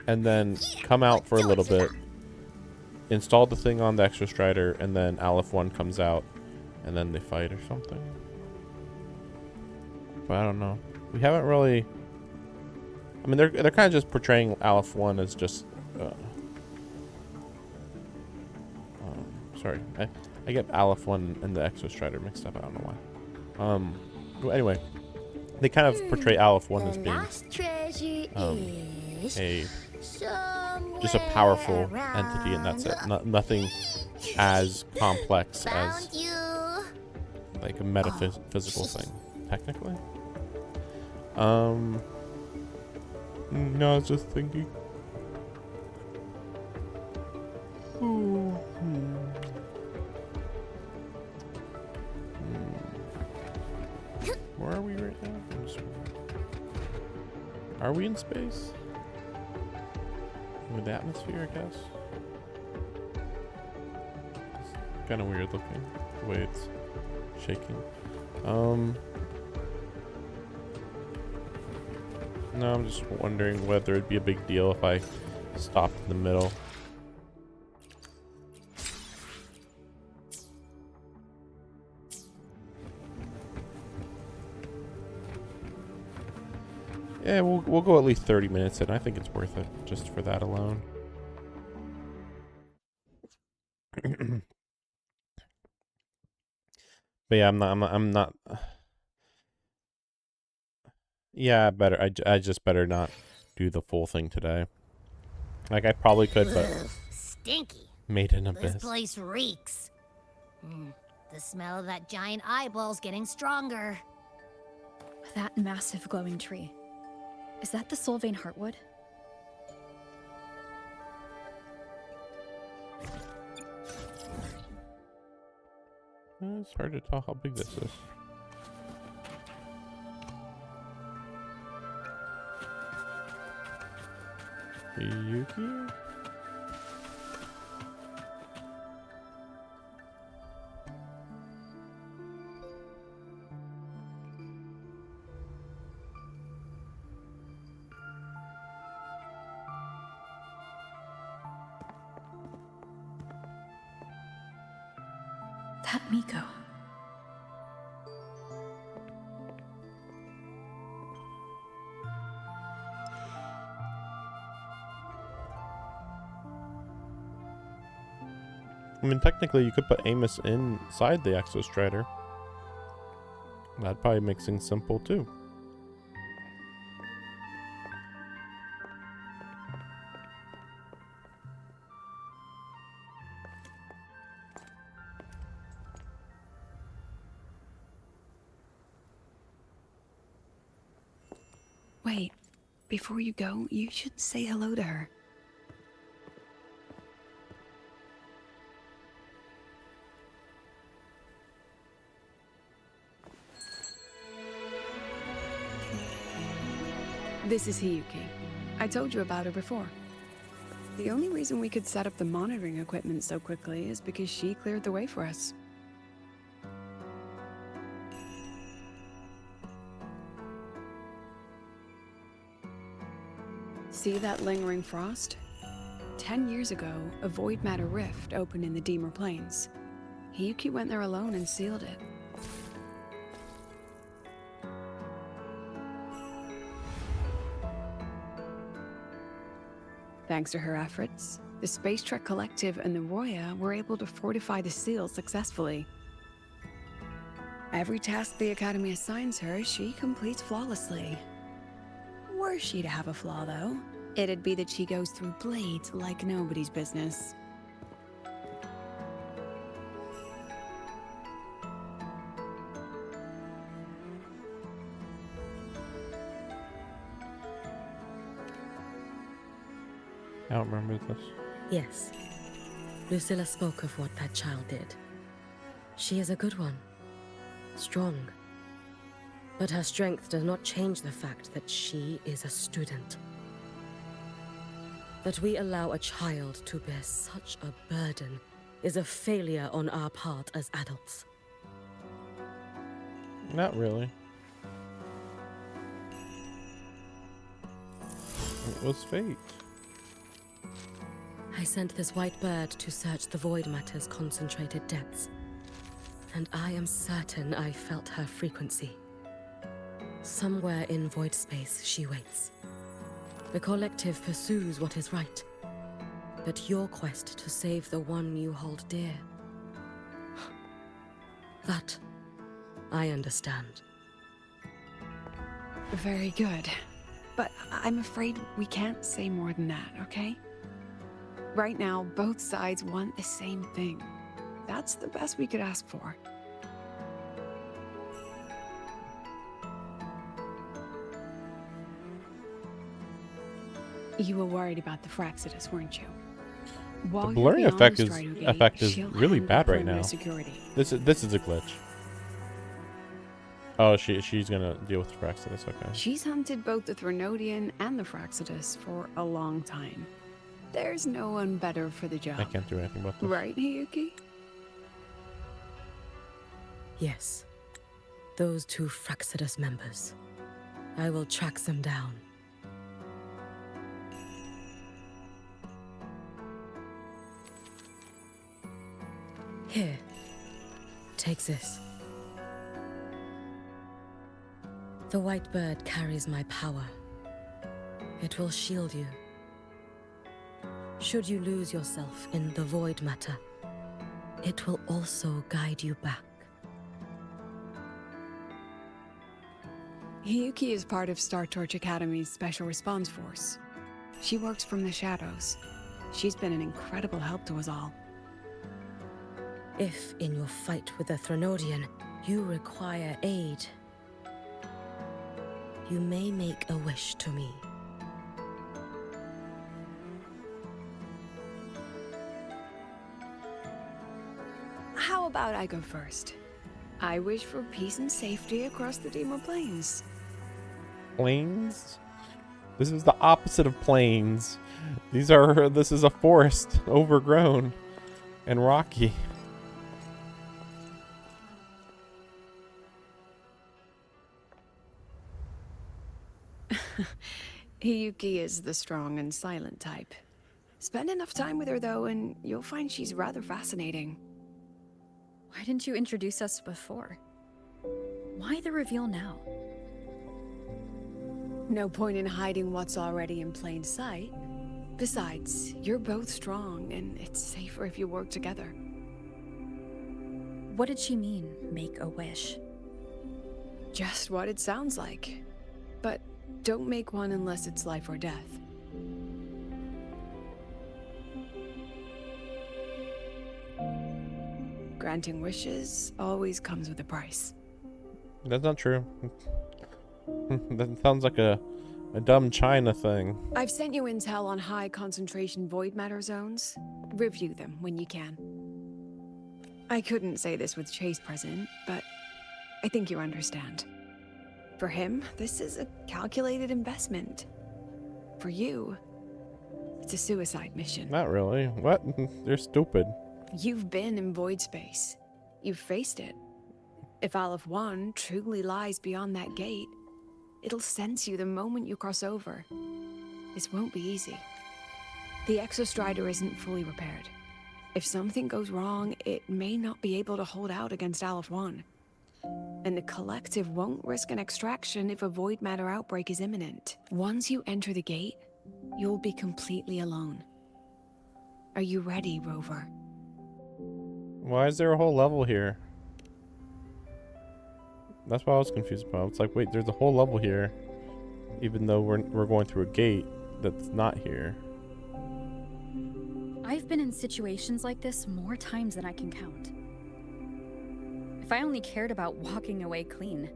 And then come out for a little bit. Install the thing on the Exo Strider, and then Aleph 1 comes out, and then they fight or something. But I don't know. We haven't really. I mean, they're kind of just portraying Aleph 1 as just Sorry, I get Aleph 1 and the Exostrider mixed up. I don't know why. Well, anyway, they kind of portray Aleph 1 as being just a powerful entity, and that's it. Nothing as complex as like a metaphysical thing, technically. No, I was just thinking. Where are we right now? Are we in space? With the atmosphere, I guess. It's kind of weird looking, the way it's shaking. No, I'm just wondering whether it'd be a big deal if I stopped in the middle. Yeah, we'll go at least 30 minutes in. I think it's worth it just for that alone. But yeah, I'm not. Yeah, better. I just better not do the full thing today. Like I probably could, but Stinky. made an abyss. This place reeks. The smell of that giant eyeball's getting stronger. That massive glowing tree. Is that the Solvane Heartwood? It's hard to tell how big this is. Hiyuki? That Miko. I mean, technically, you could put Amos inside the Exostrider. That'd probably make things simple, too. Wait, before you go, you should say hello to her. This is Hiyuki. I told you about her before. The only reason we could set up the monitoring equipment so quickly is because she cleared the way for us. See that lingering frost? 10 years ago, a void matter rift opened in the Deemer Plains. Hiyuki went there alone and sealed it. Thanks to her efforts, the Space Trek Collective and the Roya were able to fortify the seal successfully. Every task the Academy assigns her, she completes flawlessly. Were she to have a flaw, though, it'd be that she goes through blades like nobody's business. I don't remember this. Yes. Lucilla spoke of what that child did. She is a good one. Strong. But her strength does not change the fact that she is a student. That we allow a child to bear such a burden is a failure on our part as adults. Not really. It was fate. I sent this white bird to search the void matter's concentrated depths, and I am certain I felt her frequency. Somewhere in void space she waits. The collective pursues what is right, but your quest to save the one you hold dear That I understand. Very good. But I'm afraid we can't say more than that, okay? Right now, both sides want the same thing. That's the best we could ask for. You were worried about the Fraxidus, weren't you? While The you're blurring beyond effect the is Strider Gate, she'll really handle bad right perimeter now. Security. This is a glitch. Oh, she's gonna deal with Fraxidus. Okay. She's hunted both the Threnodian and the Fraxidus for a long time. There's no one better for the job. I can't do anything about this. Right, Hiyuki? Yes. Those 2 Fraxidus members. I will track them down. Here. Take this. The white bird carries my power. It will shield you. Should you lose yourself in the void matter, it will also guide you back. Hiyuki is part of Star Torch Academy's Special Response Force. She works from the shadows. She's been an incredible help to us all. If, in your fight with the Threnodian, you require aid, you may make a wish to me. How about I go first? I wish for peace and safety across the Demo Plains. Plains? This is the opposite of plains. This is a forest, overgrown and rocky. Hiyuki is the strong and silent type. Spend enough time with her, though, and you'll find she's rather fascinating. Why didn't you introduce us before? Why the reveal now? No point in hiding what's already in plain sight. Besides, you're both strong, and it's safer if you work together. What did she mean, make a wish? Just what it sounds like. But don't make one unless it's life or death. Granting wishes always comes with a price. That's not true. That sounds like a dumb China thing. I've sent you intel on high concentration void matter zones. Review them when you can. I couldn't say this with Chase present, but I think you understand. For him, this is a calculated investment. For you, it's a suicide mission. Not really. What? They're stupid. You've been in void space. You've faced it. If Aleph 1 truly lies beyond that gate, it'll sense you the moment you cross over. This won't be easy. The Exostrider isn't fully repaired. If something goes wrong, it may not be able to hold out against Aleph 1. And the Collective won't risk an extraction if a void matter outbreak is imminent. Once you enter the gate, you'll be completely alone. Are you ready, Rover? Why is there a whole level here? That's what I was confused about. It's like, wait, there's a whole level here, even though we're going through a gate that's not here. I've been in situations like this more times than I can count. If I only cared about walking away clean,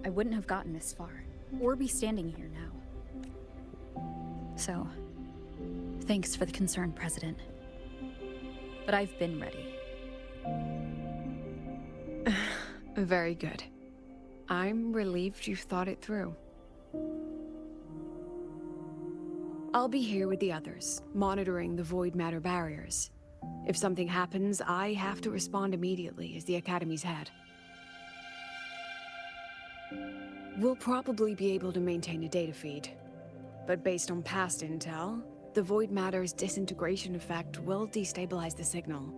I wouldn't have gotten this far, or be standing here now. So, thanks for the concern, President. But I've been ready. Very good. I'm relieved you've thought it through. I'll be here with the others, monitoring the void matter barriers. If something happens, I have to respond immediately as the Academy's head. We'll probably be able to maintain a data feed, but based on past intel, the void matter's disintegration effect will destabilize the signal.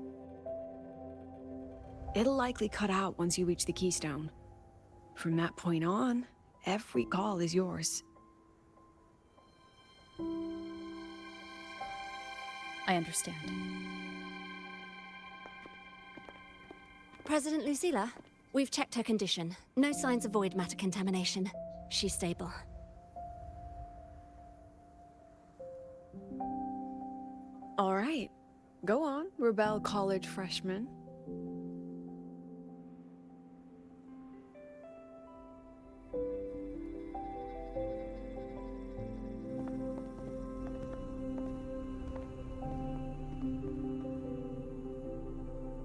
It'll likely cut out once you reach the keystone. From that point on, every call is yours. I understand. President Lucilla? We've checked her condition. No signs of void matter contamination. She's stable. All right. Go on, Rebel College freshman.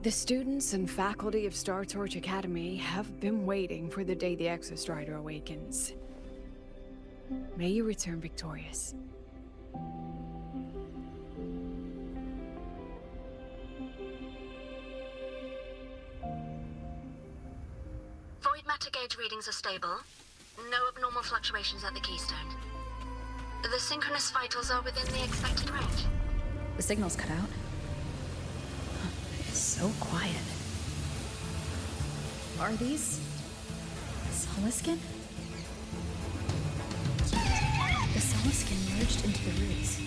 The students and faculty of Star Torch Academy have been waiting for the day the Exostrider awakens. May you return victorious. Void matter gauge readings are stable. No abnormal fluctuations at the keystone. The synchronous vitals are within the expected range. The signal's cut out. So quiet. Are these Soliskin? The Soliskin merged into the roots.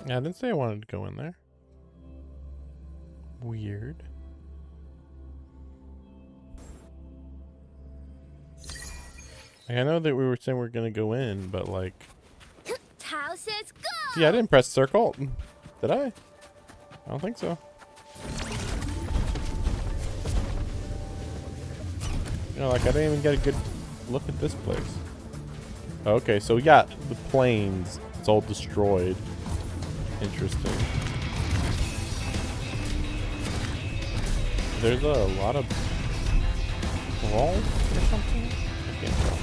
Yeah, I didn't say I wanted to go in there. Weird. Like, I know that we were saying we are gonna go in, but like, Tao says go! yeah, I didn't press circle. Did I? I don't think so. You know, like I didn't even get a good look at this place. Okay, so yeah, the plains, it's all destroyed. Interesting. There's a lot of walls or something? I can't tell.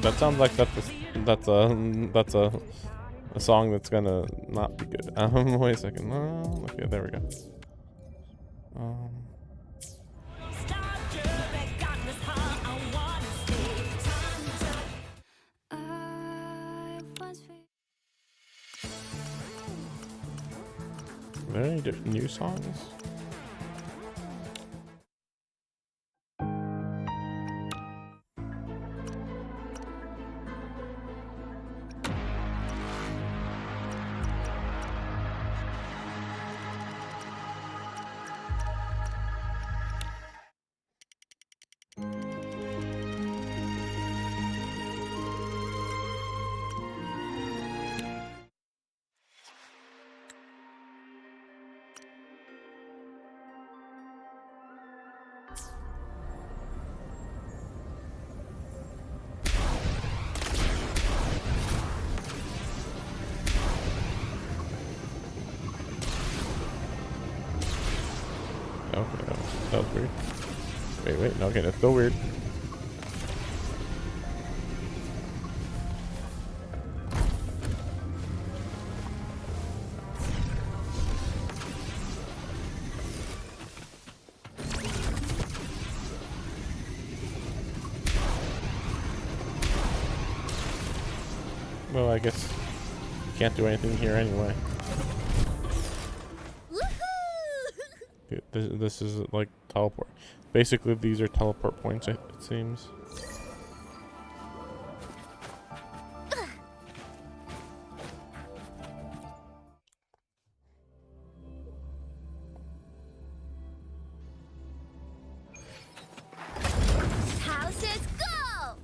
That sounds like that's a song that's gonna not be good. Wait a second. No, okay, there we go. Are there any new songs? Okay, that was weird. Wait, no, okay, that's still weird. Well, I guess you can't do anything here anyway. This is like teleport. Basically, these are teleport points, it seems. Tao says go!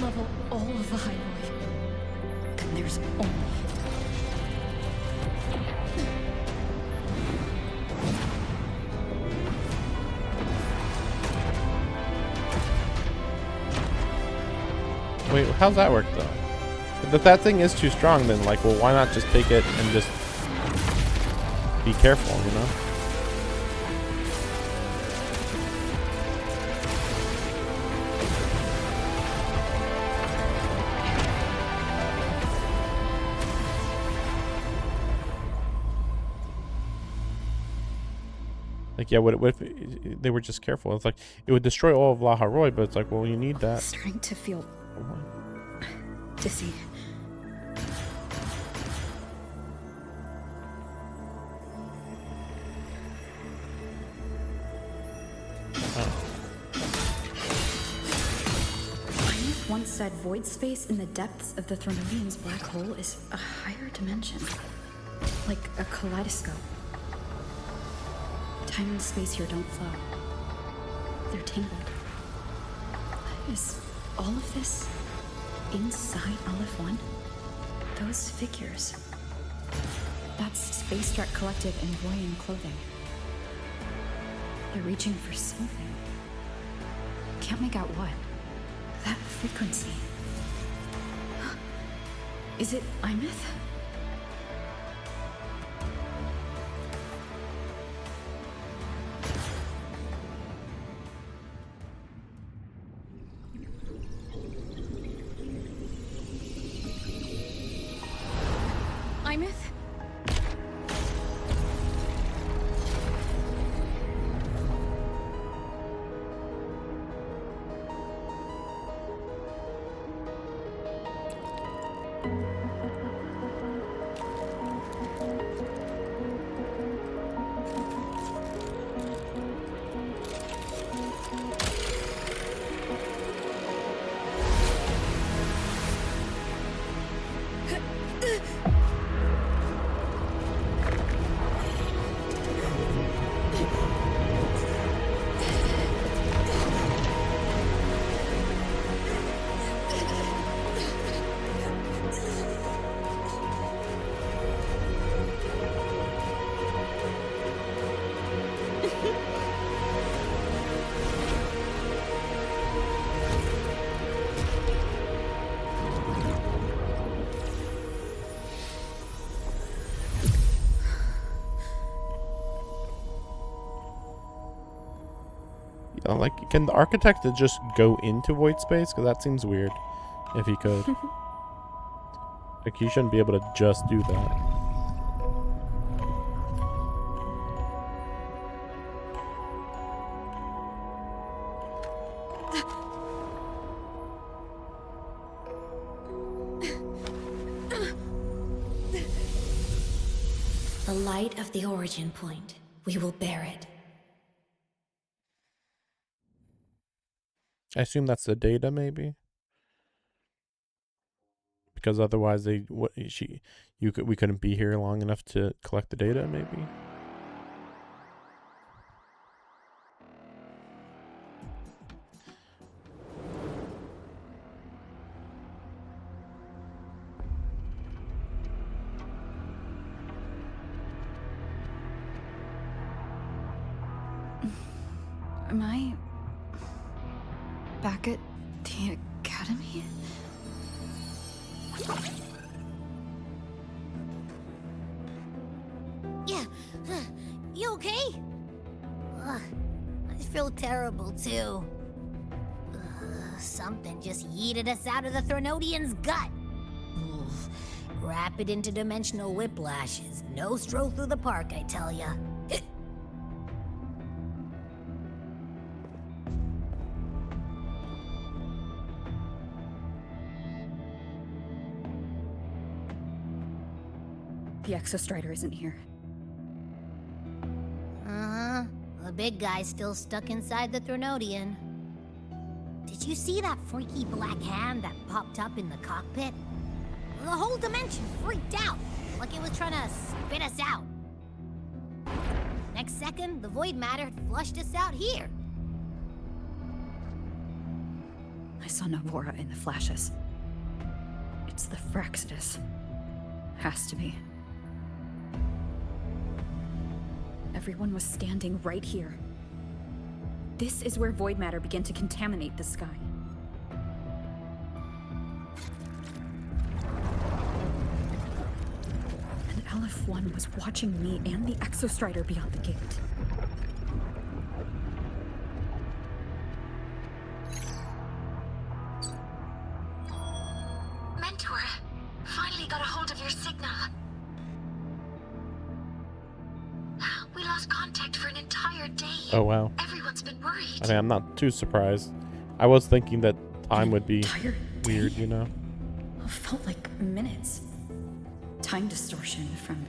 level all of the Hyrule, then there's only it. Wait, how's that work though? If that thing is too strong, then like, well, why not just take it and just be careful, you know? Like, yeah, what if they were just careful? It's like, it would destroy all of Laharoy, but it's like, well, you need that. I'm starting to feel dizzy. Hymeth once said void space in the depths of the Threnodian's black hole is a higher dimension. Like a kaleidoscope. Time and space here don't flow. They're tangled. Is all of this inside Aleph 1? Those figures. That's Space Trek Collective in Voyan clothing. They're reaching for something. Can't make out what. That frequency. Is it Hymeth? Hymeth? Like, can the architect just go into void space? Because that seems weird. If he could. Like, he shouldn't be able to just do that. The light of the origin point. We will bear it. I assume that's the data, maybe, because otherwise we couldn't be here long enough to collect the data, maybe. Am I back at the academy? Yeah. You okay? Ugh, I feel terrible too. Something just yeeted us out of the Threnodian's gut. Oof. Rapid interdimensional whiplash is no stroll through the park, I tell ya. The Exostrider isn't here. Uh-huh. The big guy's still stuck inside the Threnodian. Did you see that freaky black hand that popped up in the cockpit? The whole dimension freaked out, like it was trying to spit us out. Next second, the void matter flushed us out here. I saw Navora in the flashes. It's the Frexodus. Has to be. Everyone was standing right here. This is where void matter began to contaminate the sky. And LF1 was watching me and the Exostrider beyond the gate. Mentor, finally got a hold of your signal. We lost contact for an entire day. Oh, wow. Everyone's been worried. I mean, I'm not too surprised. I was thinking that time would be weird, you know? It felt like minutes. Time distortion from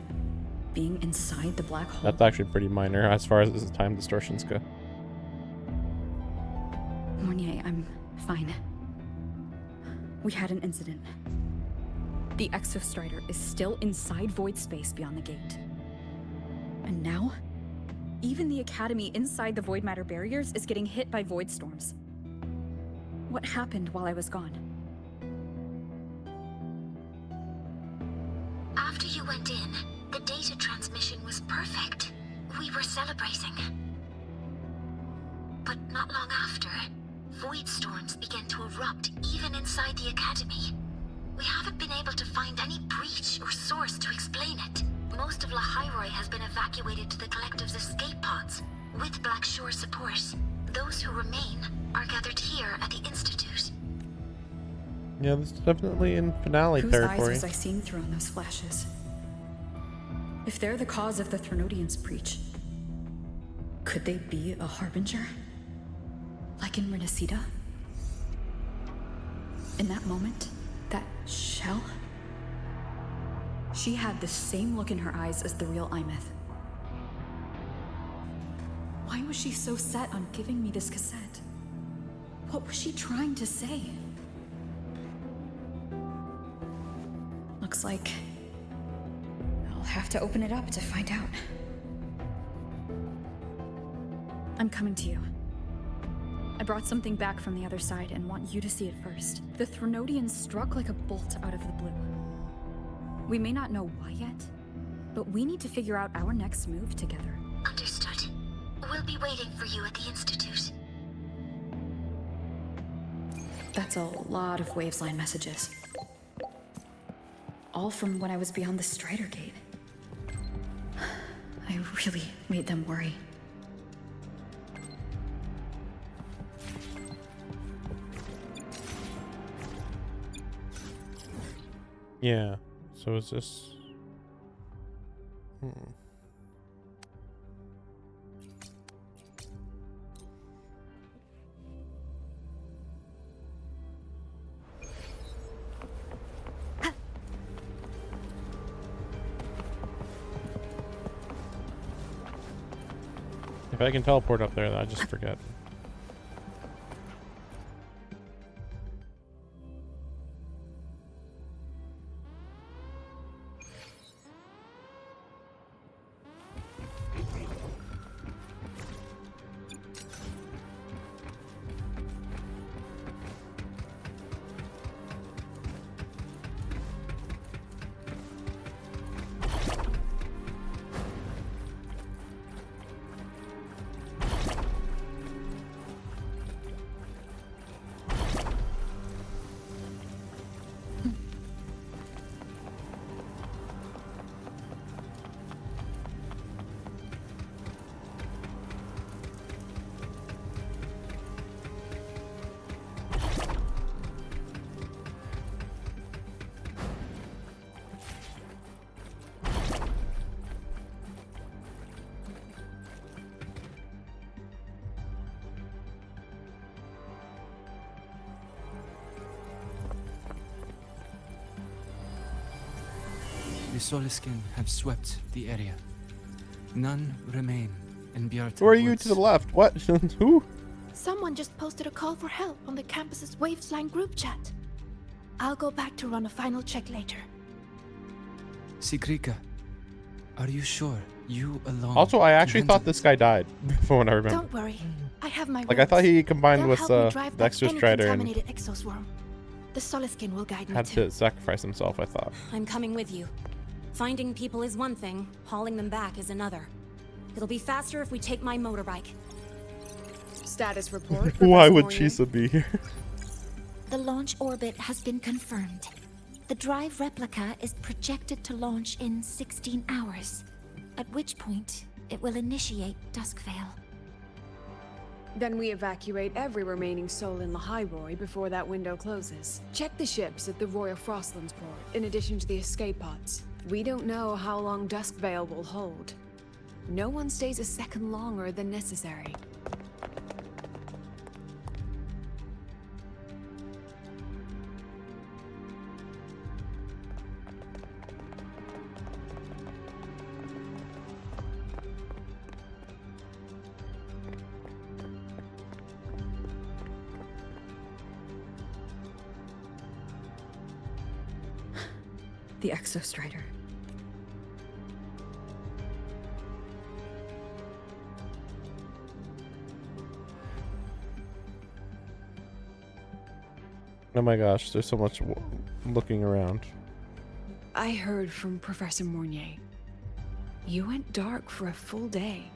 being inside the black hole. That's actually pretty minor as far as the time distortions go. Mornier, I'm fine. We had an incident. The Exostrider is still inside void space beyond the gate. And now, even the Academy inside the void matter barriers is getting hit by void storms. What happened while I was gone? After you went in, the data transmission was perfect. We were celebrating. But not long after, void storms began to erupt even inside the Academy. We haven't been able to find any breach or source to explain it. Most of Lahairoi has been evacuated to the collective's escape pods, with Black Shore support. Those who remain are gathered here at the Institute. Yeah, this is definitely in finale Whose eyes territory. was I seeing through in those flashes? If they're the cause of the Threnodians' breach, could they be a harbinger? Like in Renacida? In that moment, that shell? She had the same look in her eyes as the real Imeth. Why was she so set on giving me this cassette? What was she trying to say? Looks like I'll have to open it up to find out. I'm coming to you. I brought something back from the other side and want you to see it first. The Threnodians struck like a bolt out of the blue. We may not know why yet, but we need to figure out our next move together. Understood. We'll be waiting for you at the Institute. That's a lot of Wavesline messages. All from when I was beyond the Strider Gate. I really made them worry. Yeah. So is this... If I can teleport up there, I just forget. The Soliskin have swept the area. None remain in Bjartan. Who are you to the left? What? Who? Someone just posted a call for help on the campus's Wavesline group chat. I'll go back to run a final check later. Sigrika, are you sure you alone? Also, I actually can thought handle this guy died, from what I remember. Don't worry. I have my Like, I thought he combined They'll with help me the drive back any Exostrider and contaminated exoswarm. The Solaskin will guide me had too. to sacrifice himself, I thought. I'm coming with you. Finding people is one thing, hauling them back is another. It'll be faster if we take my motorbike. Status report. Why Professor would Moyer? Chisa be here? The launch orbit has been confirmed. The drive replica is projected to launch in 16 hours, at which point it will initiate Duskvale. Then we evacuate every remaining soul in Lahiroi before that window closes. Check the ships at the Royal Frostlands port, in addition to the escape pods. We don't know how long Duskvale will hold. No one stays a second longer than necessary. The Exostrider. Oh my gosh, there's so much looking around. I heard from Professor Mounier. You went dark for a full day.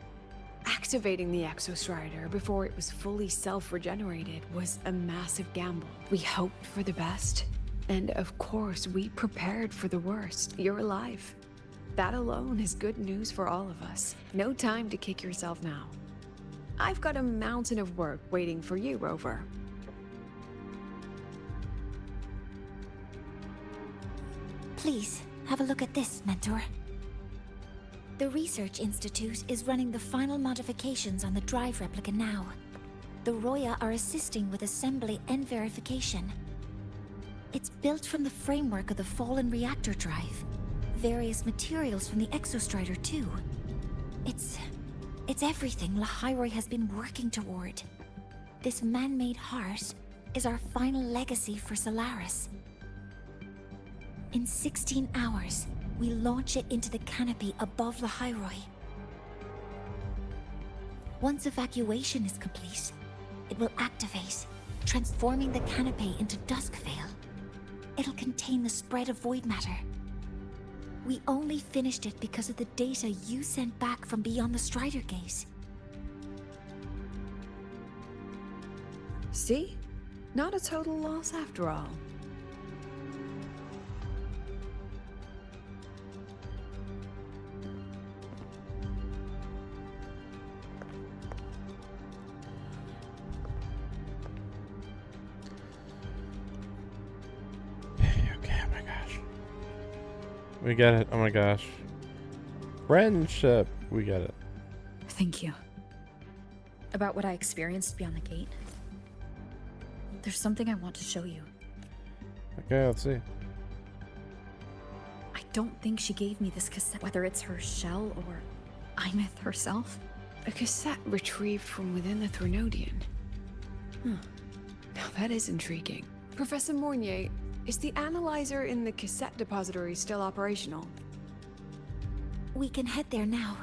Activating the Exostrider before it was fully self-regenerated was a massive gamble. We hoped for the best, and of course we prepared for the worst. You're alive. That alone is good news for all of us. No time to kick yourself now. I've got a mountain of work waiting for you, Rover. Please, have a look at this, Mentor. The Research Institute is running the final modifications on the drive replica now. The Roya are assisting with assembly and verification. It's built from the framework of the fallen reactor drive. Various materials from the Exostrider, too. It's everything Lahiroi has been working toward. This man-made heart is our final legacy for Solaris. In 16 hours, we launch it into the canopy above Lahiroi. Once evacuation is complete, it will activate, transforming the canopy into Duskvale. It'll contain the spread of void matter. We only finished it because of the data you sent back from beyond the Strider Gaze. See? Not a total loss after all. We get it. Oh my gosh. Friendship. We get it. Thank you. About what I experienced beyond the gate. There's something I want to show you. Okay, let's see. I don't think she gave me this cassette, whether it's her shell or Imith herself. A cassette retrieved from within the Threnodian. Huh. Now that is intriguing. Professor Mounier, is the analyzer in the cassette depository still operational? We can head there now.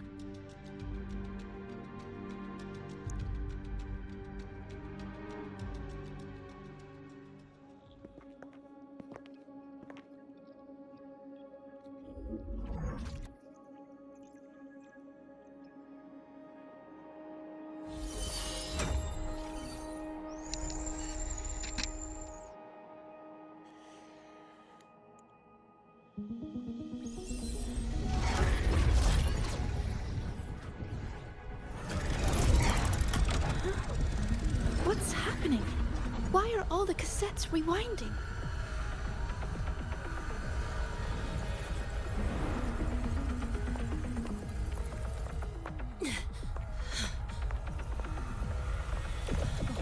What's happening? Why are all the cassettes rewinding? The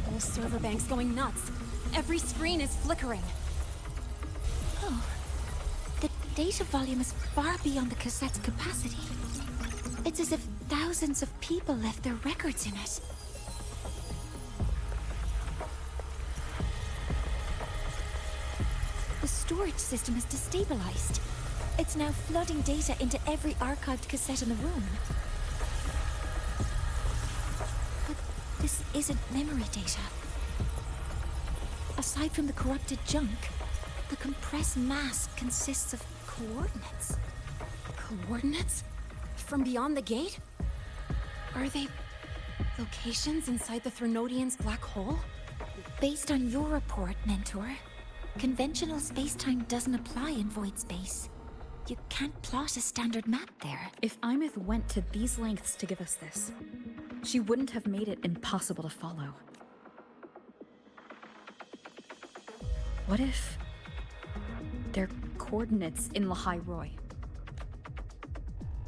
whole server bank's going nuts. Every screen is flickering. Oh, the data volume is far beyond the cassette's capacity. It's as if thousands of people left their records in it. The storage system is destabilized. It's now flooding data into every archived cassette in the room. But this isn't memory data. Aside from the corrupted junk, the compressed mass consists of coordinates. Coordinates? From beyond the gate? Are they locations inside the Threnodian's black hole? Based on your report, Mentor, conventional space-time doesn't apply in void space. You can't plot a standard map there. If Imith went to these lengths to give us this, she wouldn't have made it impossible to follow. What if they're coordinates in Lahai Roy?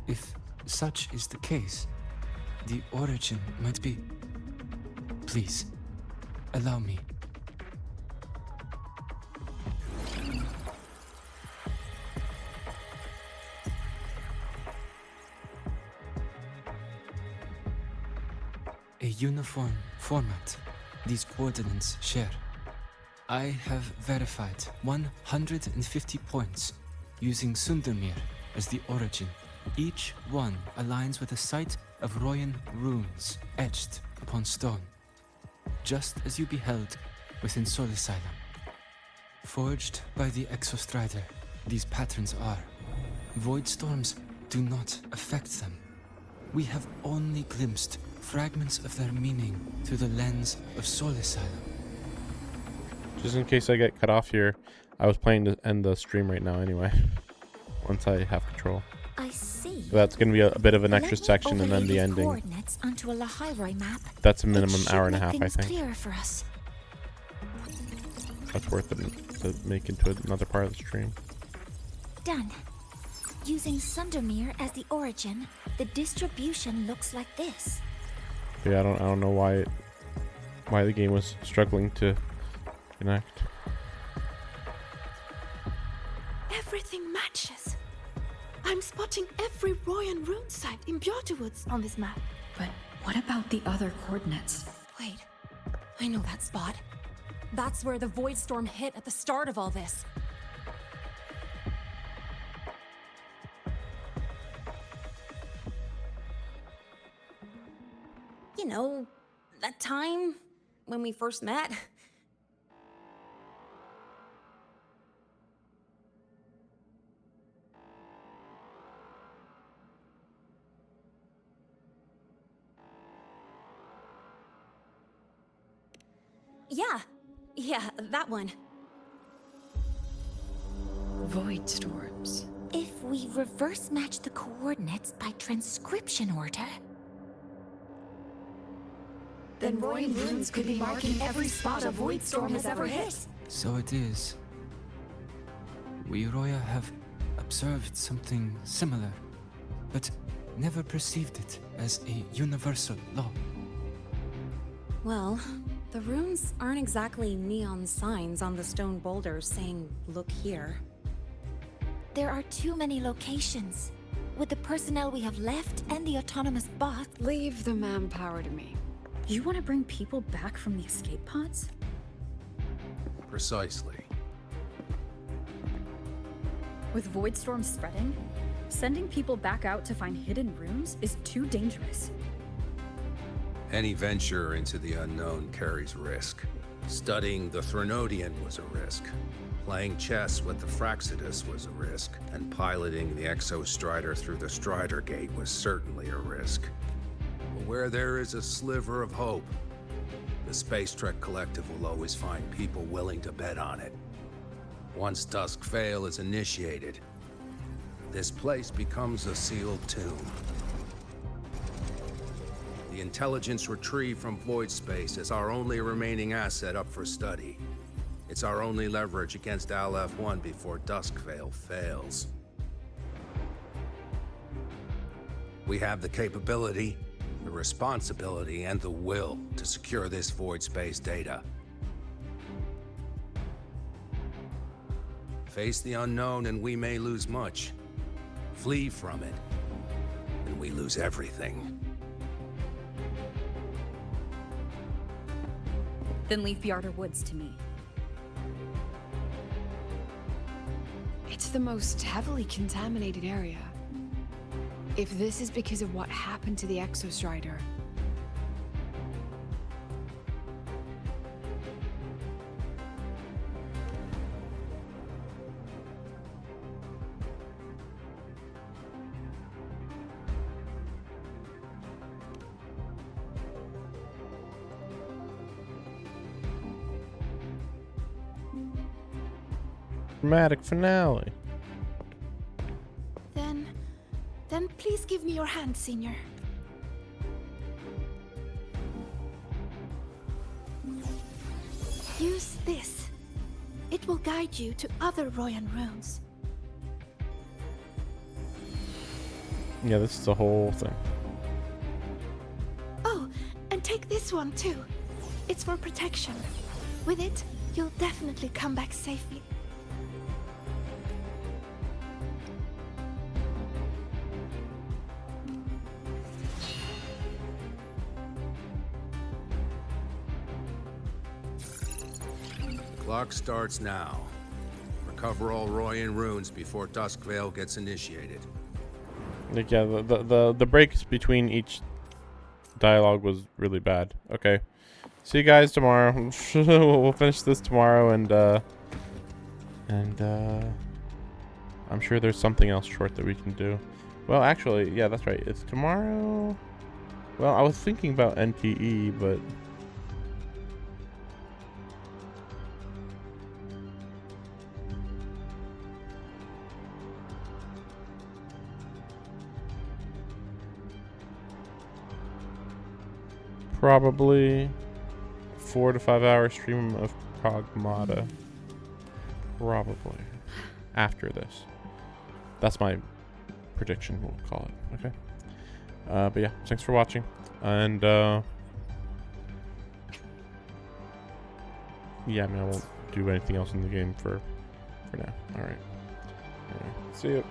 If such is the case, the origin might be... Please, allow me. A uniform format these coordinates share. I have verified 150 points using Sundermere as the origin. Each one aligns with a site of Royan runes etched upon stone, just as you beheld within Soul Asylum. Forged by the Exostrider, these patterns are. Void storms do not affect them. We have only glimpsed fragments of their meaning through the lens of Soul Asylum. Just in case I get cut off here, I was planning to end the stream right now anyway. Once I have control. I see. So that's going to be a bit of an extra section and then the ending. Coordinates onto a Lahai map. That's a minimum hour and a half, I think. Clearer for us. That's worth it to make into another part of the stream. Done. Using Sundermere as the origin, the distribution looks like this. Yeah, I don't know why the game was struggling to connect. Everything matches. I'm spotting every Royan rune site in Bjorterwoods on this map. But what about the other coordinates? Wait, I know that spot. That's where the Void Storm hit at the start of all this. You know, that time when we first met? Yeah, that one. Void storms. If we reverse match the coordinates by transcription order, then Royan runes could be marking every spot a Void Storm has ever hit. So it is. We Roya have observed something similar, but never perceived it as a universal law. Well, the runes aren't exactly neon signs on the stone boulders saying, "Look here." there are too many locations. With the personnel we have left and the autonomous bot... Leave the manpower to me. You want to bring people back from the escape pods? Precisely. With Void Storm spreading, sending people back out to find hidden rooms is too dangerous. Any venture into the unknown carries risk. Studying the Threnodian was a risk. Playing chess with the Fraxidus was a risk. And piloting the Exostrider through the Strider Gate was certainly a risk. But where there is a sliver of hope, the Space Trek Collective will always find people willing to bet on it. Once Dusk Vale is initiated, this place becomes a sealed tomb. The intelligence retrieved from void space is our only remaining asset up for study. It's our only leverage against Aleph-1 before Dusk Vale fails. We have the capability, the responsibility, and the will to secure this void space data. Face the unknown and we may lose much. Flee from it, and we lose everything. Then leave Bjarter Woods to me. It's the most heavily contaminated area. If this is because of what happened to the Exostrider, Dramatic finale. Then please give me your hand, Senior. Use this. It will guide you to other Royan runes. Yeah, this is the whole thing. Oh, and take this one too. It's for protection. With it, you'll definitely come back safely. Clock starts now. Recover all Royan runes before Duskvale gets initiated. Like, yeah, the breaks between each dialogue was really bad. Okay. See you guys tomorrow. We'll finish this tomorrow, and I'm sure there's something else short that we can do. Well, actually, yeah, that's right. It's tomorrow. Well, I was thinking about NTE, but probably 4 to 5 hour stream of Pragmata. Probably after this. That's my prediction, we'll call it. Okay. But yeah, thanks for watching. And yeah, I mean, I won't do anything else in the game for now. Alright. See you.